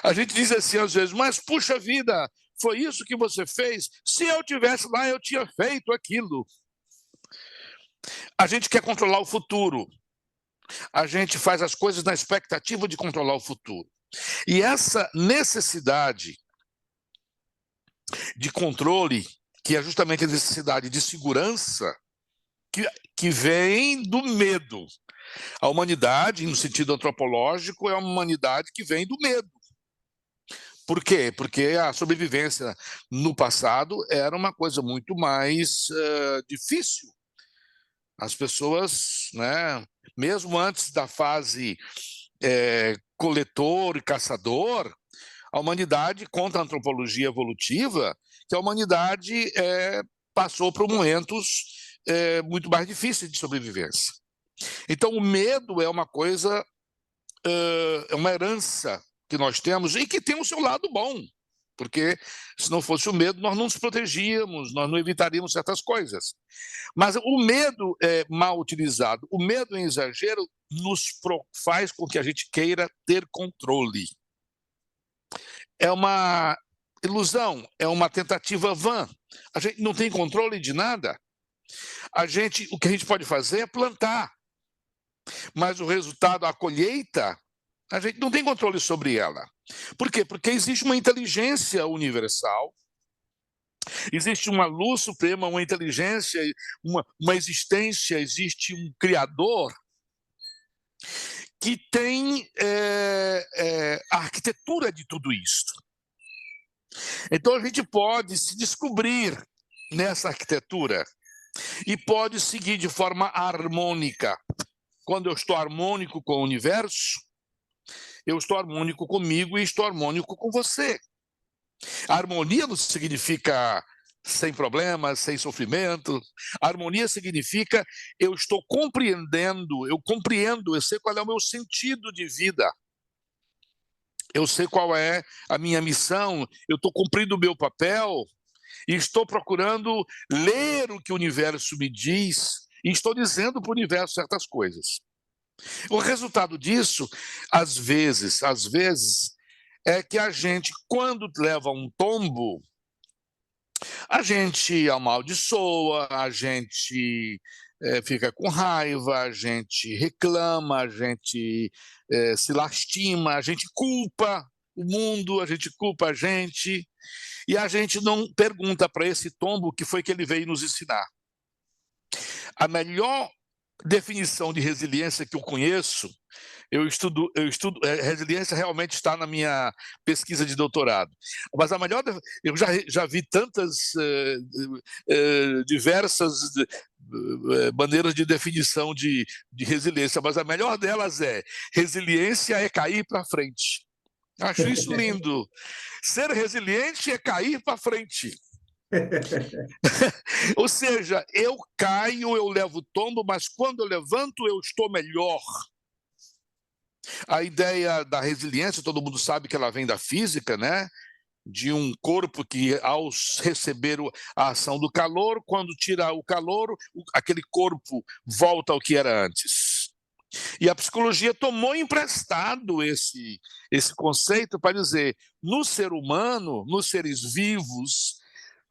Speaker 2: A gente diz assim às vezes, mas puxa vida, foi isso que você fez? Se eu tivesse lá, eu tinha feito aquilo. A gente quer controlar o futuro. A gente faz as coisas na expectativa de controlar o futuro. E essa necessidade de controle, que é justamente a necessidade de segurança, que vem do medo. A humanidade, no sentido antropológico, é uma humanidade que vem do medo. Por quê? Porque a sobrevivência no passado era uma coisa muito mais difícil. As pessoas, né, mesmo antes da fase coletor e caçador, a humanidade, conta a antropologia evolutiva, que a humanidade passou por momentos muito mais difíceis de sobrevivência. Então, o medo é uma coisa, é uma herança que nós temos e que tem o seu lado bom, porque se não fosse o medo, nós não nos protegíamos, nós não evitaríamos certas coisas. Mas o medo mal utilizado, o medo em exagero, faz com que a gente queira ter controle. É uma ilusão, é uma tentativa vã. A gente não tem controle de nada. O que a gente pode fazer é plantar, mas o resultado, a colheita, a gente não tem controle sobre ela. Por quê? Porque existe uma inteligência universal, existe uma luz suprema, uma inteligência, uma existência, existe um Criador que tem a arquitetura de tudo isso. Então a gente pode se descobrir nessa arquitetura e pode seguir de forma harmônica. Quando eu estou harmônico com o universo, eu estou harmônico comigo e estou harmônico com você. A harmonia não significa sem problemas, sem sofrimento. A harmonia significa eu estou compreendendo, eu sei qual é o meu sentido de vida. Eu sei qual é a minha missão, eu estou cumprindo o meu papel e estou procurando ler o que o universo me diz e estou dizendo para o universo certas coisas. O resultado disso, às vezes, é que a gente, quando leva um tombo, a gente amaldiçoa, a gente fica com raiva, a gente reclama, a gente se lastima, a gente culpa o mundo, a gente culpa a gente, e a gente não pergunta para esse tombo o que foi que ele veio nos ensinar. A melhor definição de resiliência que eu conheço, resiliência realmente está na minha pesquisa de doutorado, mas eu já vi tantas diversas maneiras de definição de resiliência, mas a melhor delas resiliência é cair para frente. Acho isso lindo. Ser resiliente é cair para frente. Ou seja, eu caio, eu levo tombo, mas quando eu levanto, eu estou melhor. A ideia da resiliência, todo mundo sabe que ela vem da física, né? De um corpo que, ao receber a ação do calor, quando tira o calor, aquele corpo volta ao que era antes. E a psicologia tomou emprestado esse conceito para dizer, no ser humano, nos seres vivos,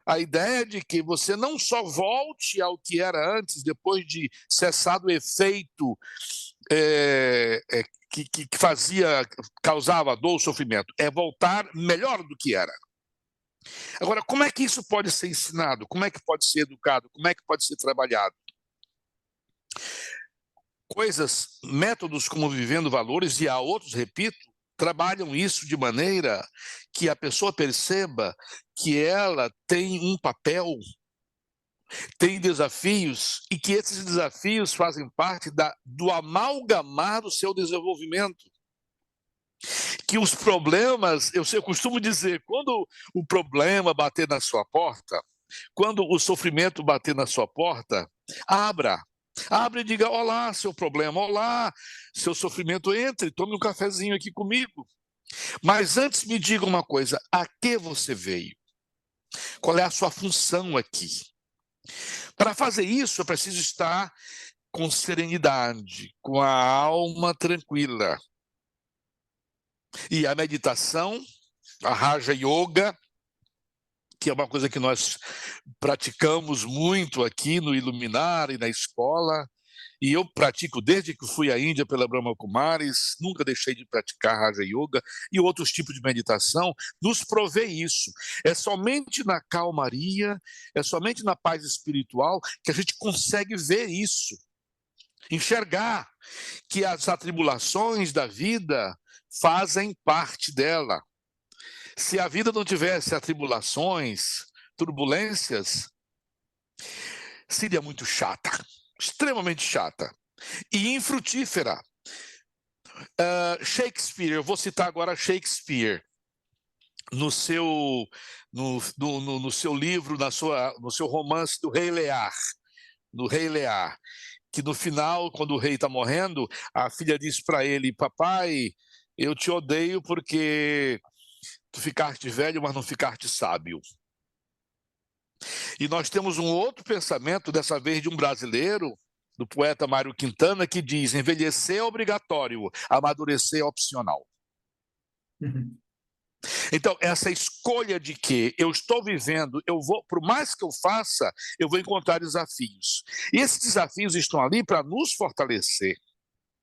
Speaker 2: a ideia de que você não só volte ao que era antes, depois de cessado o efeito que causava dor, sofrimento, é voltar melhor do que era. Agora, como é que isso pode ser ensinado? Como é que pode ser educado? Como é que pode ser trabalhado? Métodos como Vivendo Valores, e há outros, repito, trabalham isso de maneira que a pessoa perceba que ela tem um papel, tem desafios, e que esses desafios fazem parte do amalgamar do seu desenvolvimento. Que os problemas, eu costumo dizer, quando o problema bater na sua porta, quando o sofrimento bater na sua porta, abra e diga, olá, seu problema, olá, seu sofrimento, entre, tome um cafezinho aqui comigo. Mas antes me diga uma coisa, a que você veio? Qual é a sua função aqui? Para fazer isso, eu preciso estar com serenidade, com a alma tranquila. E a meditação, a Raja Yoga, que é uma coisa que nós praticamos muito aqui no Iluminar e na escola, e eu pratico desde que fui à Índia pela Brahma Kumaris, nunca deixei de praticar Raja Yoga e outros tipos de meditação, nos provê isso. É somente na calmaria, é somente na paz espiritual que a gente consegue ver isso, enxergar que as atribulações da vida fazem parte dela. Se a vida não tivesse atribulações, turbulências, seria muito chata, extremamente chata e infrutífera. Shakespeare, eu vou citar agora Shakespeare, no seu livro, no seu romance do Rei Lear, que no final, quando o rei está morrendo, a filha diz para ele, papai, eu te odeio porque tu ficaste velho, mas não ficaste sábio. E nós temos um outro pensamento, dessa vez de um brasileiro, do poeta Mário Quintana, que diz, envelhecer é obrigatório, amadurecer é opcional. Então, essa escolha de que eu estou vivendo, eu vou, por mais que eu faça, eu vou encontrar desafios. E esses desafios estão ali para nos fortalecer.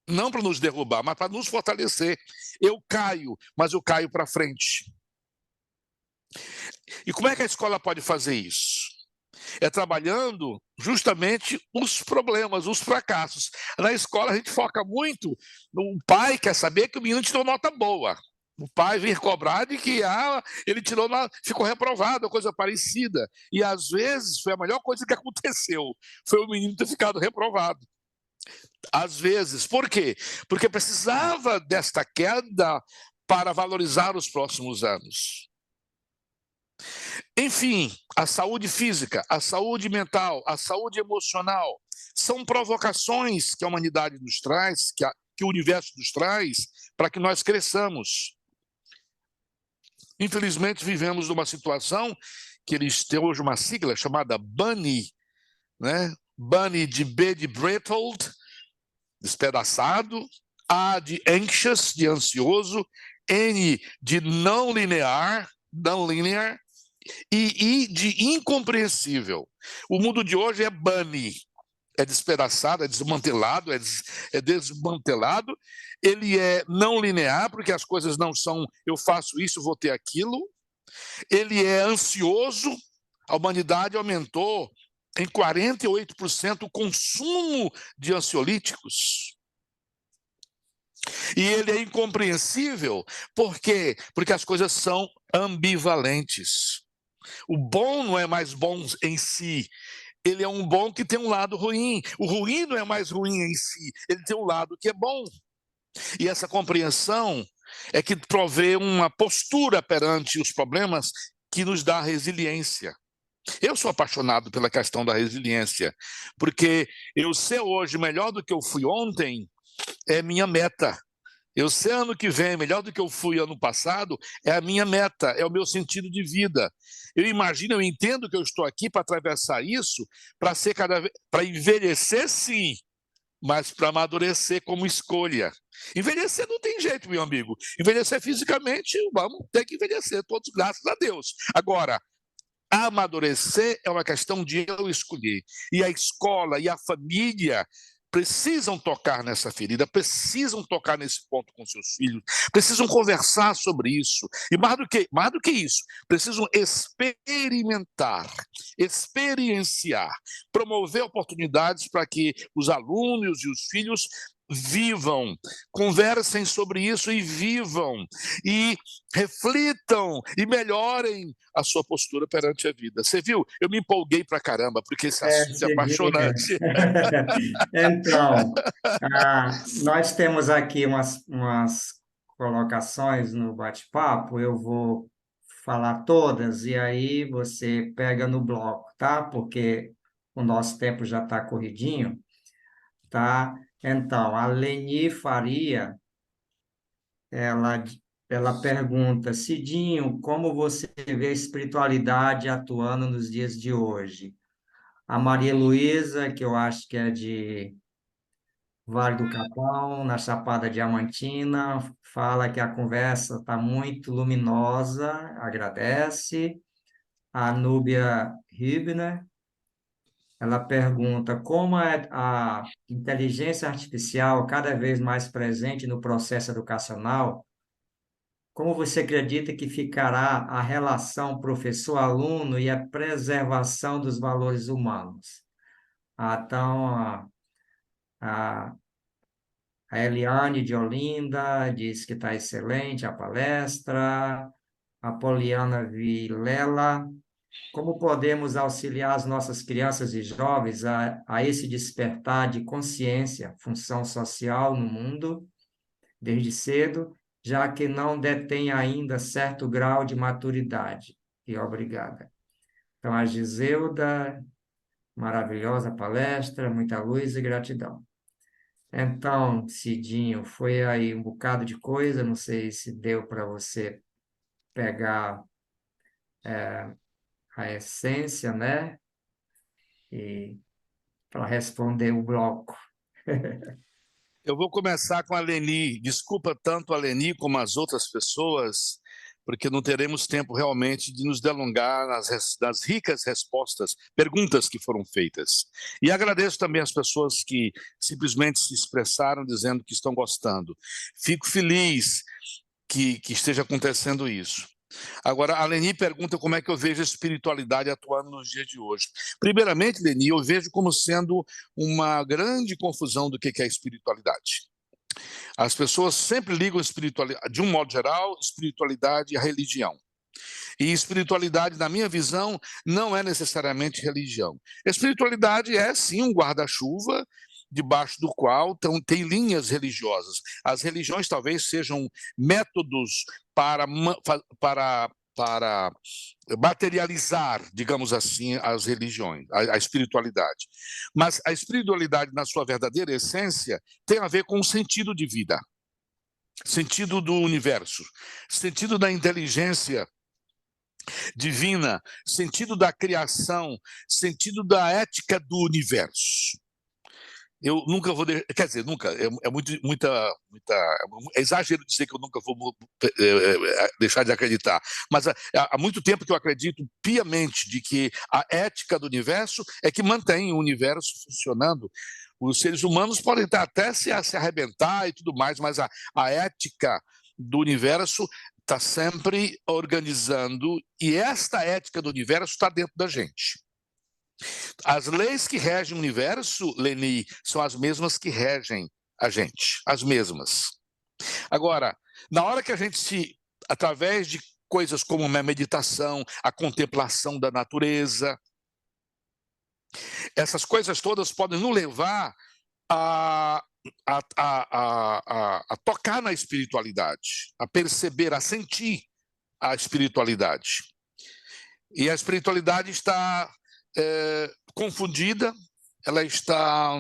Speaker 2: Não para nos derrubar, mas para nos fortalecer. Eu caio, mas eu caio para frente. E como é que a escola pode fazer isso? É trabalhando justamente os problemas, os fracassos. Na escola a gente foca muito, o pai quer saber que o menino tirou nota boa. O pai vem cobrar de que ele tirou, ficou reprovado, coisa parecida. E às vezes foi a melhor coisa que aconteceu, foi o menino ter ficado reprovado. Às vezes. Por quê? Porque precisava desta queda para valorizar os próximos anos. Enfim, a saúde física, a saúde mental, a saúde emocional são provocações que a humanidade nos traz, que o universo nos traz, para que nós cresçamos. Infelizmente, vivemos numa situação que eles têm hoje uma sigla chamada BANI, né? BANI de B de brittled, despedaçado, A de anxious, de ansioso, N de não linear, e I de incompreensível. O mundo de hoje é bunny, é despedaçado, é desmantelado, é desmantelado, ele é não linear, porque as coisas não são eu faço isso, vou ter aquilo, ele é ansioso, a humanidade aumentou em 48% o consumo de ansiolíticos. E ele é incompreensível, por quê? Porque as coisas são ambivalentes. O bom não é mais bom em si, ele é um bom que tem um lado ruim. O ruim não é mais ruim em si, ele tem um lado que é bom. E essa compreensão é que provê uma postura perante os problemas que nos dá resiliência. Eu sou apaixonado pela questão da resiliência, porque eu ser hoje melhor do que eu fui ontem é minha meta. Eu ser ano que vem melhor do que eu fui ano passado é a minha meta, é o meu sentido de vida. Eu imagino, eu entendo que eu estou aqui para atravessar isso, para ser para envelhecer sim, mas para amadurecer como escolha. Envelhecer não tem jeito, meu amigo. Envelhecer fisicamente, vamos ter que envelhecer todos, graças a Deus. Agora, amadurecer é uma questão de eu escolher. E a escola e a família precisam tocar nessa ferida, precisam tocar nesse ponto com seus filhos, precisam conversar sobre isso. E mais do que isso, precisam experimentar, experienciar, promover oportunidades para que os alunos e os filhos vivam, conversem sobre isso e vivam, e reflitam e melhorem a sua postura perante a vida. Você viu? Eu me empolguei pra caramba, porque esse assunto é
Speaker 1: Cidinha.
Speaker 2: apaixonante.
Speaker 1: Então, nós temos aqui umas colocações no bate-papo, eu vou falar todas e aí você pega no bloco, tá? Porque o nosso tempo já está corridinho, tá? Então, a Leni Faria, ela, ela pergunta, Cidinho, como você vê a espiritualidade atuando nos dias de hoje? A Maria Luísa, que eu acho que é de Vale do Capão, na Chapada Diamantina, fala que a conversa está muito luminosa, agradece. A Núbia Hibner, ela pergunta como é a inteligência artificial cada vez mais presente no processo educacional, como você acredita que ficará a relação professor-aluno e a preservação dos valores humanos? Então, a A Eliane de Olinda diz que está excelente a palestra. A Poliana Vilela, como podemos auxiliar as nossas crianças e jovens a esse despertar de consciência, função social no mundo, desde cedo, já que não detém ainda certo grau de maturidade? E obrigada. Então, a Giselda, maravilhosa palestra, muita luz e gratidão. Então, Cidinho, foi aí um bocado de coisa, não sei se deu para você pegar a essência, né? E para responder o bloco.
Speaker 2: Eu vou começar com a Leni. Desculpa tanto a Leni como as outras pessoas, porque não teremos tempo realmente de nos delongar nas ricas respostas, perguntas que foram feitas. E agradeço também as pessoas que simplesmente se expressaram dizendo que estão gostando. Fico feliz que esteja acontecendo isso. Agora, a Leni pergunta como é que eu vejo a espiritualidade atuando nos dias de hoje. Primeiramente, Leni, eu vejo como sendo uma grande confusão do que é espiritualidade. As pessoas sempre ligam espiritualidade, de um modo geral, espiritualidade à religião. E espiritualidade, na minha visão, não é necessariamente religião. Espiritualidade é, sim, um guarda-chuva debaixo do qual tem linhas religiosas. As religiões talvez sejam métodos para materializar, digamos assim, as religiões, a espiritualidade. Mas a espiritualidade, na sua verdadeira essência, tem a ver com o sentido de vida, sentido do universo, sentido da inteligência divina, sentido da criação, sentido da ética do universo. Eu nunca vou, quer dizer, nunca, é exagero dizer que eu nunca vou deixar de acreditar, mas há muito tempo que eu acredito piamente de que a ética do universo é que mantém o universo funcionando. Os seres humanos podem até se arrebentar e tudo mais, mas a ética do universo está sempre organizando, e esta ética do universo está dentro da gente. As leis que regem o universo, Leni, são as mesmas que regem a gente, as mesmas. Agora, na hora que a gente através de coisas como a meditação, a contemplação da natureza, essas coisas todas podem nos levar a tocar na espiritualidade, a perceber, a sentir a espiritualidade. E a espiritualidade está confundida, ela está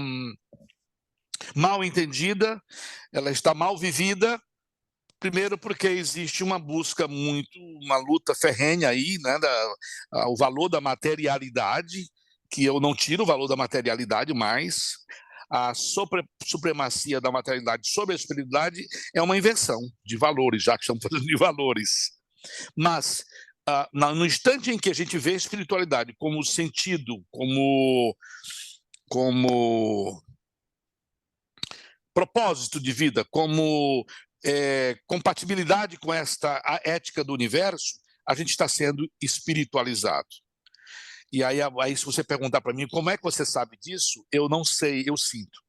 Speaker 2: mal entendida, ela está mal vivida. Primeiro porque existe uma busca uma luta ferrenha aí, né, o valor da materialidade, que eu não tiro o valor da materialidade, mas a supremacia da materialidade sobre a espiritualidade é uma inversão de valores, já que estamos falando de valores. Mas no instante em que a gente vê a espiritualidade como sentido, como propósito de vida, como compatibilidade com a ética do universo, a gente está sendo espiritualizado. E aí, se você perguntar para mim como é que você sabe disso, eu não sei, eu sinto.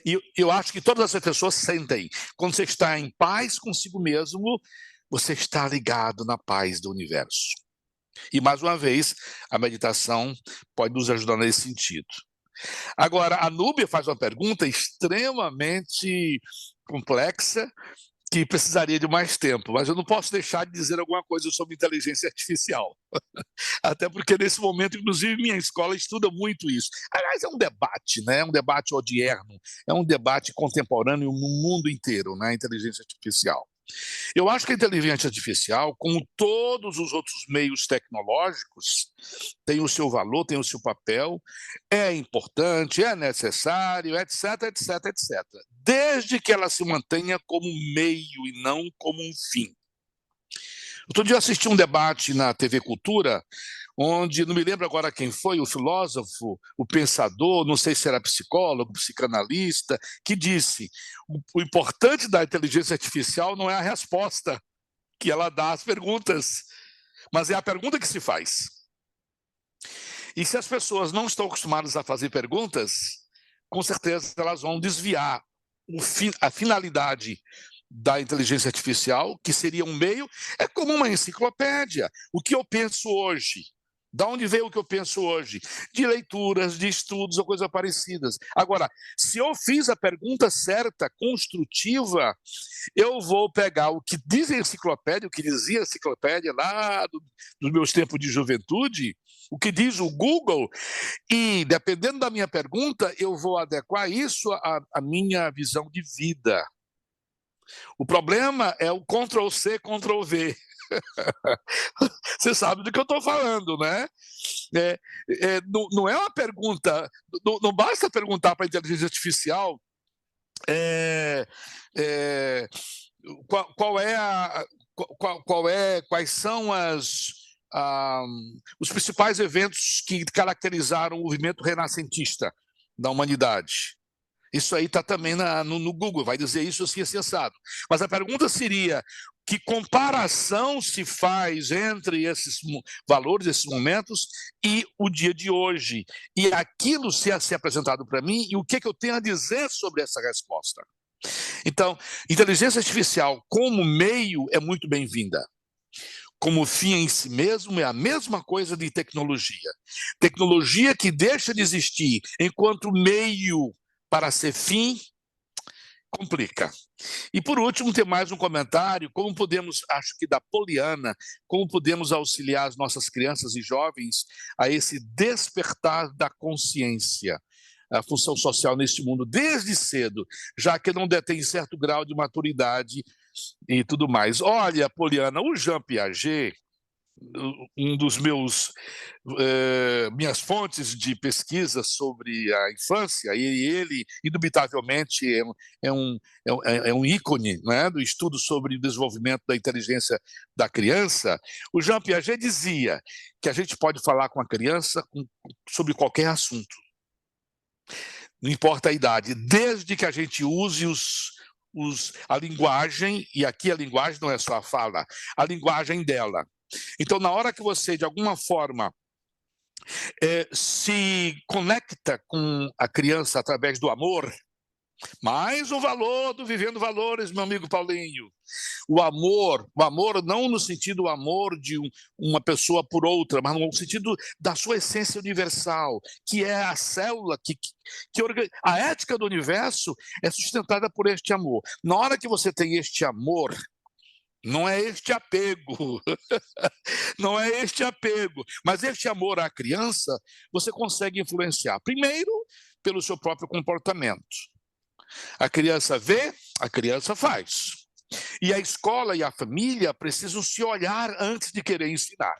Speaker 2: E eu acho que todas as pessoas sentem. Quando você está em paz consigo mesmo, você está ligado na paz do universo. E, mais uma vez, a meditação pode nos ajudar nesse sentido. Agora, a Núbia faz uma pergunta extremamente complexa, que precisaria de mais tempo, mas eu não posso deixar de dizer alguma coisa sobre inteligência artificial. Até porque, nesse momento, inclusive, minha escola estuda muito isso. Aliás, é um debate, né? É um debate odierno, é um debate contemporâneo no mundo inteiro, né? A inteligência artificial. Eu acho que a inteligência artificial, como todos os outros meios tecnológicos, tem o seu valor, tem o seu papel, é importante, é necessário, etc, etc, etc. Desde que ela se mantenha como meio e não como um fim. Outro dia eu assisti um debate na TV Cultura, onde, não me lembro agora quem foi, o filósofo, o pensador, não sei se era psicólogo, psicanalista, que disse: o importante da inteligência artificial não é a resposta que ela dá às perguntas, mas é a pergunta que se faz. E se as pessoas não estão acostumadas a fazer perguntas, com certeza elas vão desviar a finalidade da inteligência artificial, que seria um meio, é como uma enciclopédia. O que eu penso hoje? Da onde veio o que eu penso hoje? De leituras, de estudos ou coisas parecidas. Agora, se eu fiz a pergunta certa, construtiva, eu vou pegar o que diz a enciclopédia, o que dizia a enciclopédia lá dos meus tempos de juventude, o que diz o Google, e, dependendo da minha pergunta, eu vou adequar isso à minha visão de vida. O problema é o Ctrl+C, Ctrl+V. Você sabe do que eu estou falando, né? Não é uma pergunta, não basta perguntar para a inteligência artificial quais são os principais eventos que caracterizaram o movimento renascentista da humanidade. Isso aí está também no Google, vai dizer isso assim, acessado. Mas a pergunta seria, que comparação se faz entre esses valores, esses momentos, e o dia de hoje? E aquilo se apresentado para mim, e o que eu tenho a dizer sobre essa resposta? Então, inteligência artificial como meio é muito bem-vinda. Como fim em si mesmo é a mesma coisa de tecnologia. Tecnologia que deixa de existir enquanto meio para ser fim, complica. E por último, tem mais um comentário, como podemos, acho que da Poliana, como podemos auxiliar as nossas crianças e jovens a esse despertar da consciência, a função social neste mundo desde cedo, já que não detém certo grau de maturidade e tudo mais. Olha, Poliana, o Jean Piaget, um dos minhas fontes de pesquisa sobre a infância, e ele, indubitavelmente, é um ícone, né, do estudo sobre o desenvolvimento da inteligência da criança. O Jean Piaget dizia que a gente pode falar com a criança sobre qualquer assunto, não importa a idade, desde que a gente use a linguagem, e aqui a linguagem não é só a fala, a linguagem dela. Então, na hora que você, de alguma forma, se conecta com a criança através do amor, mais o valor do Vivendo Valores, meu amigo Paulinho. O amor não no sentido amor de uma pessoa por outra, mas no sentido da sua essência universal, que é a célula, a ética do universo é sustentada por este amor. Na hora que você tem este amor, não é este apego, não é este apego, mas este amor à criança, você consegue influenciar. Primeiro, pelo seu próprio comportamento. A criança vê, a criança faz. E a escola e a família precisam se olhar antes de querer ensinar.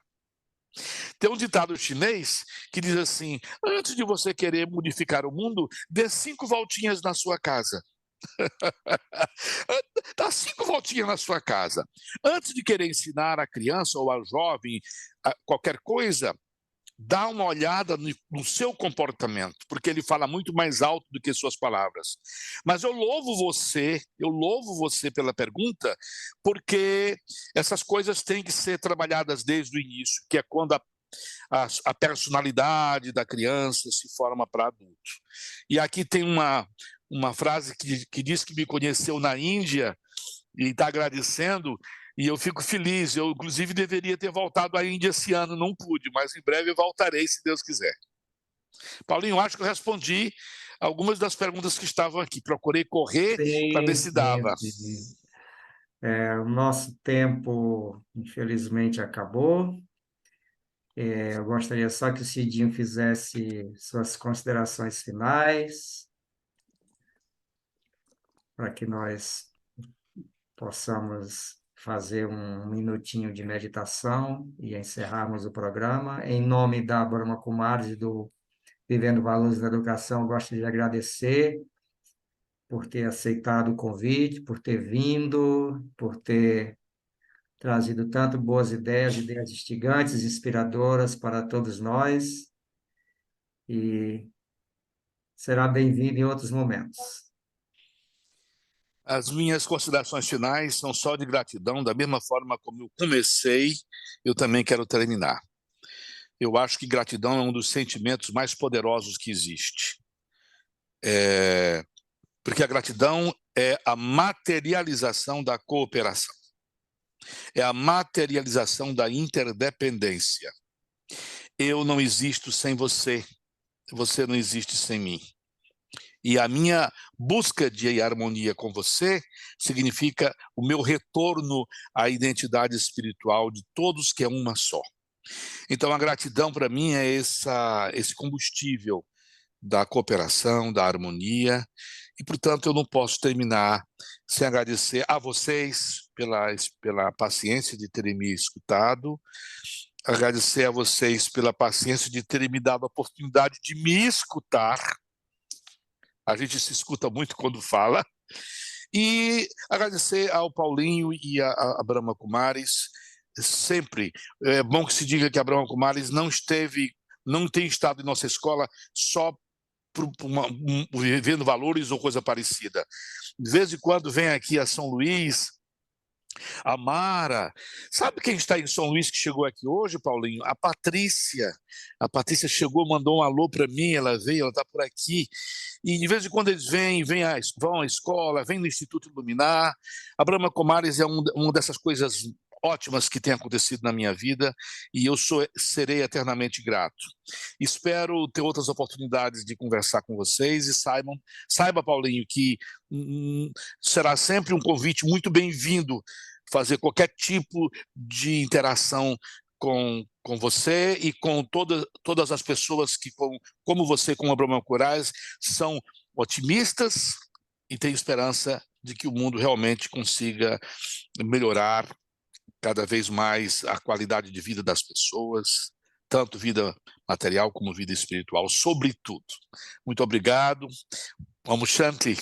Speaker 2: Tem um ditado chinês que diz assim: antes de você querer modificar o mundo, dê 5 voltinhas na sua casa. Dá 5 voltinhas na sua casa. Antes de querer ensinar a criança ou ao jovem qualquer coisa, dá uma olhada no seu comportamento, porque ele fala muito mais alto do que suas palavras. Mas eu louvo você pela pergunta, porque essas coisas têm que ser trabalhadas desde o início, que é quando a personalidade da criança se forma para adulto. E aqui tem uma frase que diz que me conheceu na Índia e está agradecendo, e eu fico feliz. Eu, inclusive, deveria ter voltado à Índia esse ano, não pude, mas em breve eu voltarei, se Deus quiser. Paulinho, acho que eu respondi algumas das perguntas que estavam aqui. Procurei correr para ver
Speaker 1: Sim,
Speaker 2: se dava.
Speaker 1: sim. O nosso tempo, infelizmente, acabou. Eu gostaria só que o Cidinho fizesse suas considerações finais, para que nós possamos fazer um minutinho de meditação e encerrarmos o programa. Em nome da Brahma Kumaris e do Vivendo Valores da Educação, gosto de agradecer por ter aceitado o convite, por ter vindo, por ter trazido tanto boas ideias, ideias instigantes, inspiradoras para todos nós, e será bem-vindo em outros momentos.
Speaker 2: As minhas considerações finais são só de gratidão, da mesma forma como eu comecei, eu também quero terminar. Eu acho que gratidão é um dos sentimentos mais poderosos que existe. Porque a gratidão é a materialização da cooperação. É a materialização da interdependência. Eu não existo sem você, você não existe sem mim. E a minha busca de harmonia com você significa o meu retorno à identidade espiritual de todos, que é uma só. Então, a gratidão para mim é esse combustível da cooperação, da harmonia, e, portanto, eu não posso terminar sem agradecer a vocês pela paciência de terem me escutado, agradecer a vocês pela paciência de terem me dado a oportunidade de me escutar. A gente se escuta muito quando fala, E agradecer ao Paulinho e a Brahma Kumaris. Sempre é bom que se diga que a Brahma Kumaris não tem estado em nossa escola só vivendo valores ou coisa parecida. De vez em quando vem aqui a São Luís, a Mara. Sabe quem está em São Luís que chegou aqui hoje, Paulinho? A Patrícia. A Patrícia chegou, mandou um alô para mim, ela veio, ela está por aqui. E de vez em quando eles vão à escola, vêm no Instituto Iluminar. A Brahma Kumaris é uma dessas coisas ótimas que tem acontecido na minha vida e serei eternamente grato. Espero ter outras oportunidades de conversar com vocês e saiba, Paulinho, que será sempre um convite muito bem-vindo fazer qualquer tipo de interação com você e com todas as pessoas que, como você, como a Brahma Kumaris, são otimistas e têm esperança de que o mundo realmente consiga melhorar cada vez mais a qualidade de vida das pessoas, tanto vida material como vida espiritual, sobretudo. Muito obrigado. Vamos, Shanti.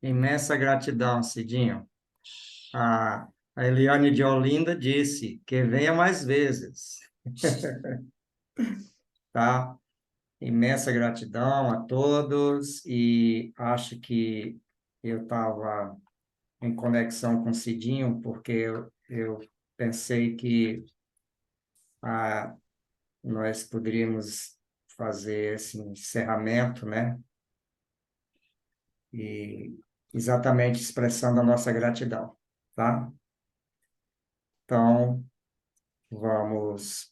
Speaker 1: Imensa gratidão, Cidinho. A, a Eliane de Olinda disse que venha mais vezes, tá? Imensa gratidão a todos e acho que eu estava em conexão com o Cidinho porque eu pensei que ah, nós poderíamos fazer esse encerramento, né? E exatamente expressando a nossa gratidão, tá? Então, vamos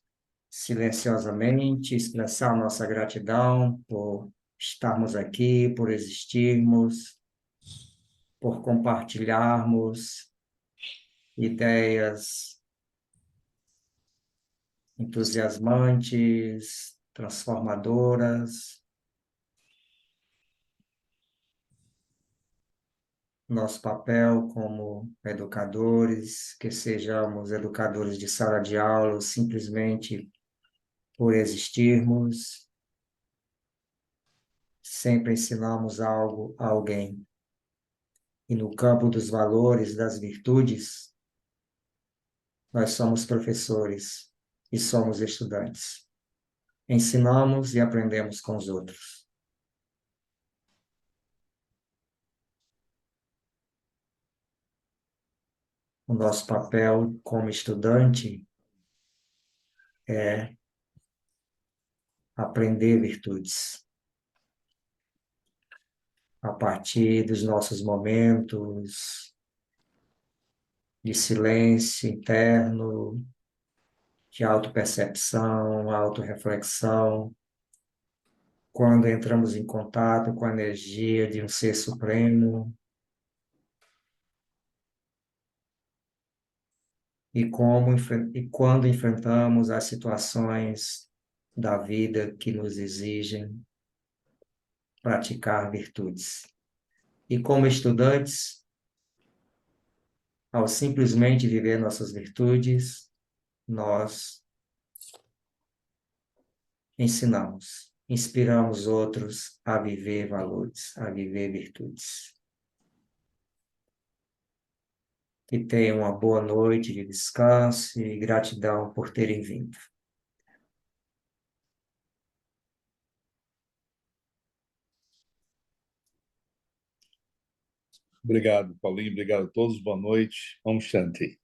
Speaker 1: silenciosamente expressar nossa gratidão por estarmos aqui, por existirmos, por compartilharmos ideias entusiasmantes, transformadoras. Nosso papel como educadores, que sejamos educadores de sala de aula, simplesmente por existirmos, sempre ensinamos algo a alguém. E no campo dos valores, das virtudes, nós somos professores e somos estudantes. Ensinamos e aprendemos com os outros. O nosso papel como estudante é aprender virtudes a partir dos nossos momentos de silêncio interno, de autopercepção, autorreflexão, quando entramos em contato com a energia de um ser supremo e quando enfrentamos as situações da vida que nos exigem praticar virtudes. E como estudantes, ao simplesmente viver nossas virtudes, nós ensinamos, inspiramos outros a viver valores, a viver virtudes. Que tenham uma boa noite de descanso e gratidão por terem vindo.
Speaker 2: Obrigado, Paulinho. Obrigado a todos. Boa noite. Om Shanti.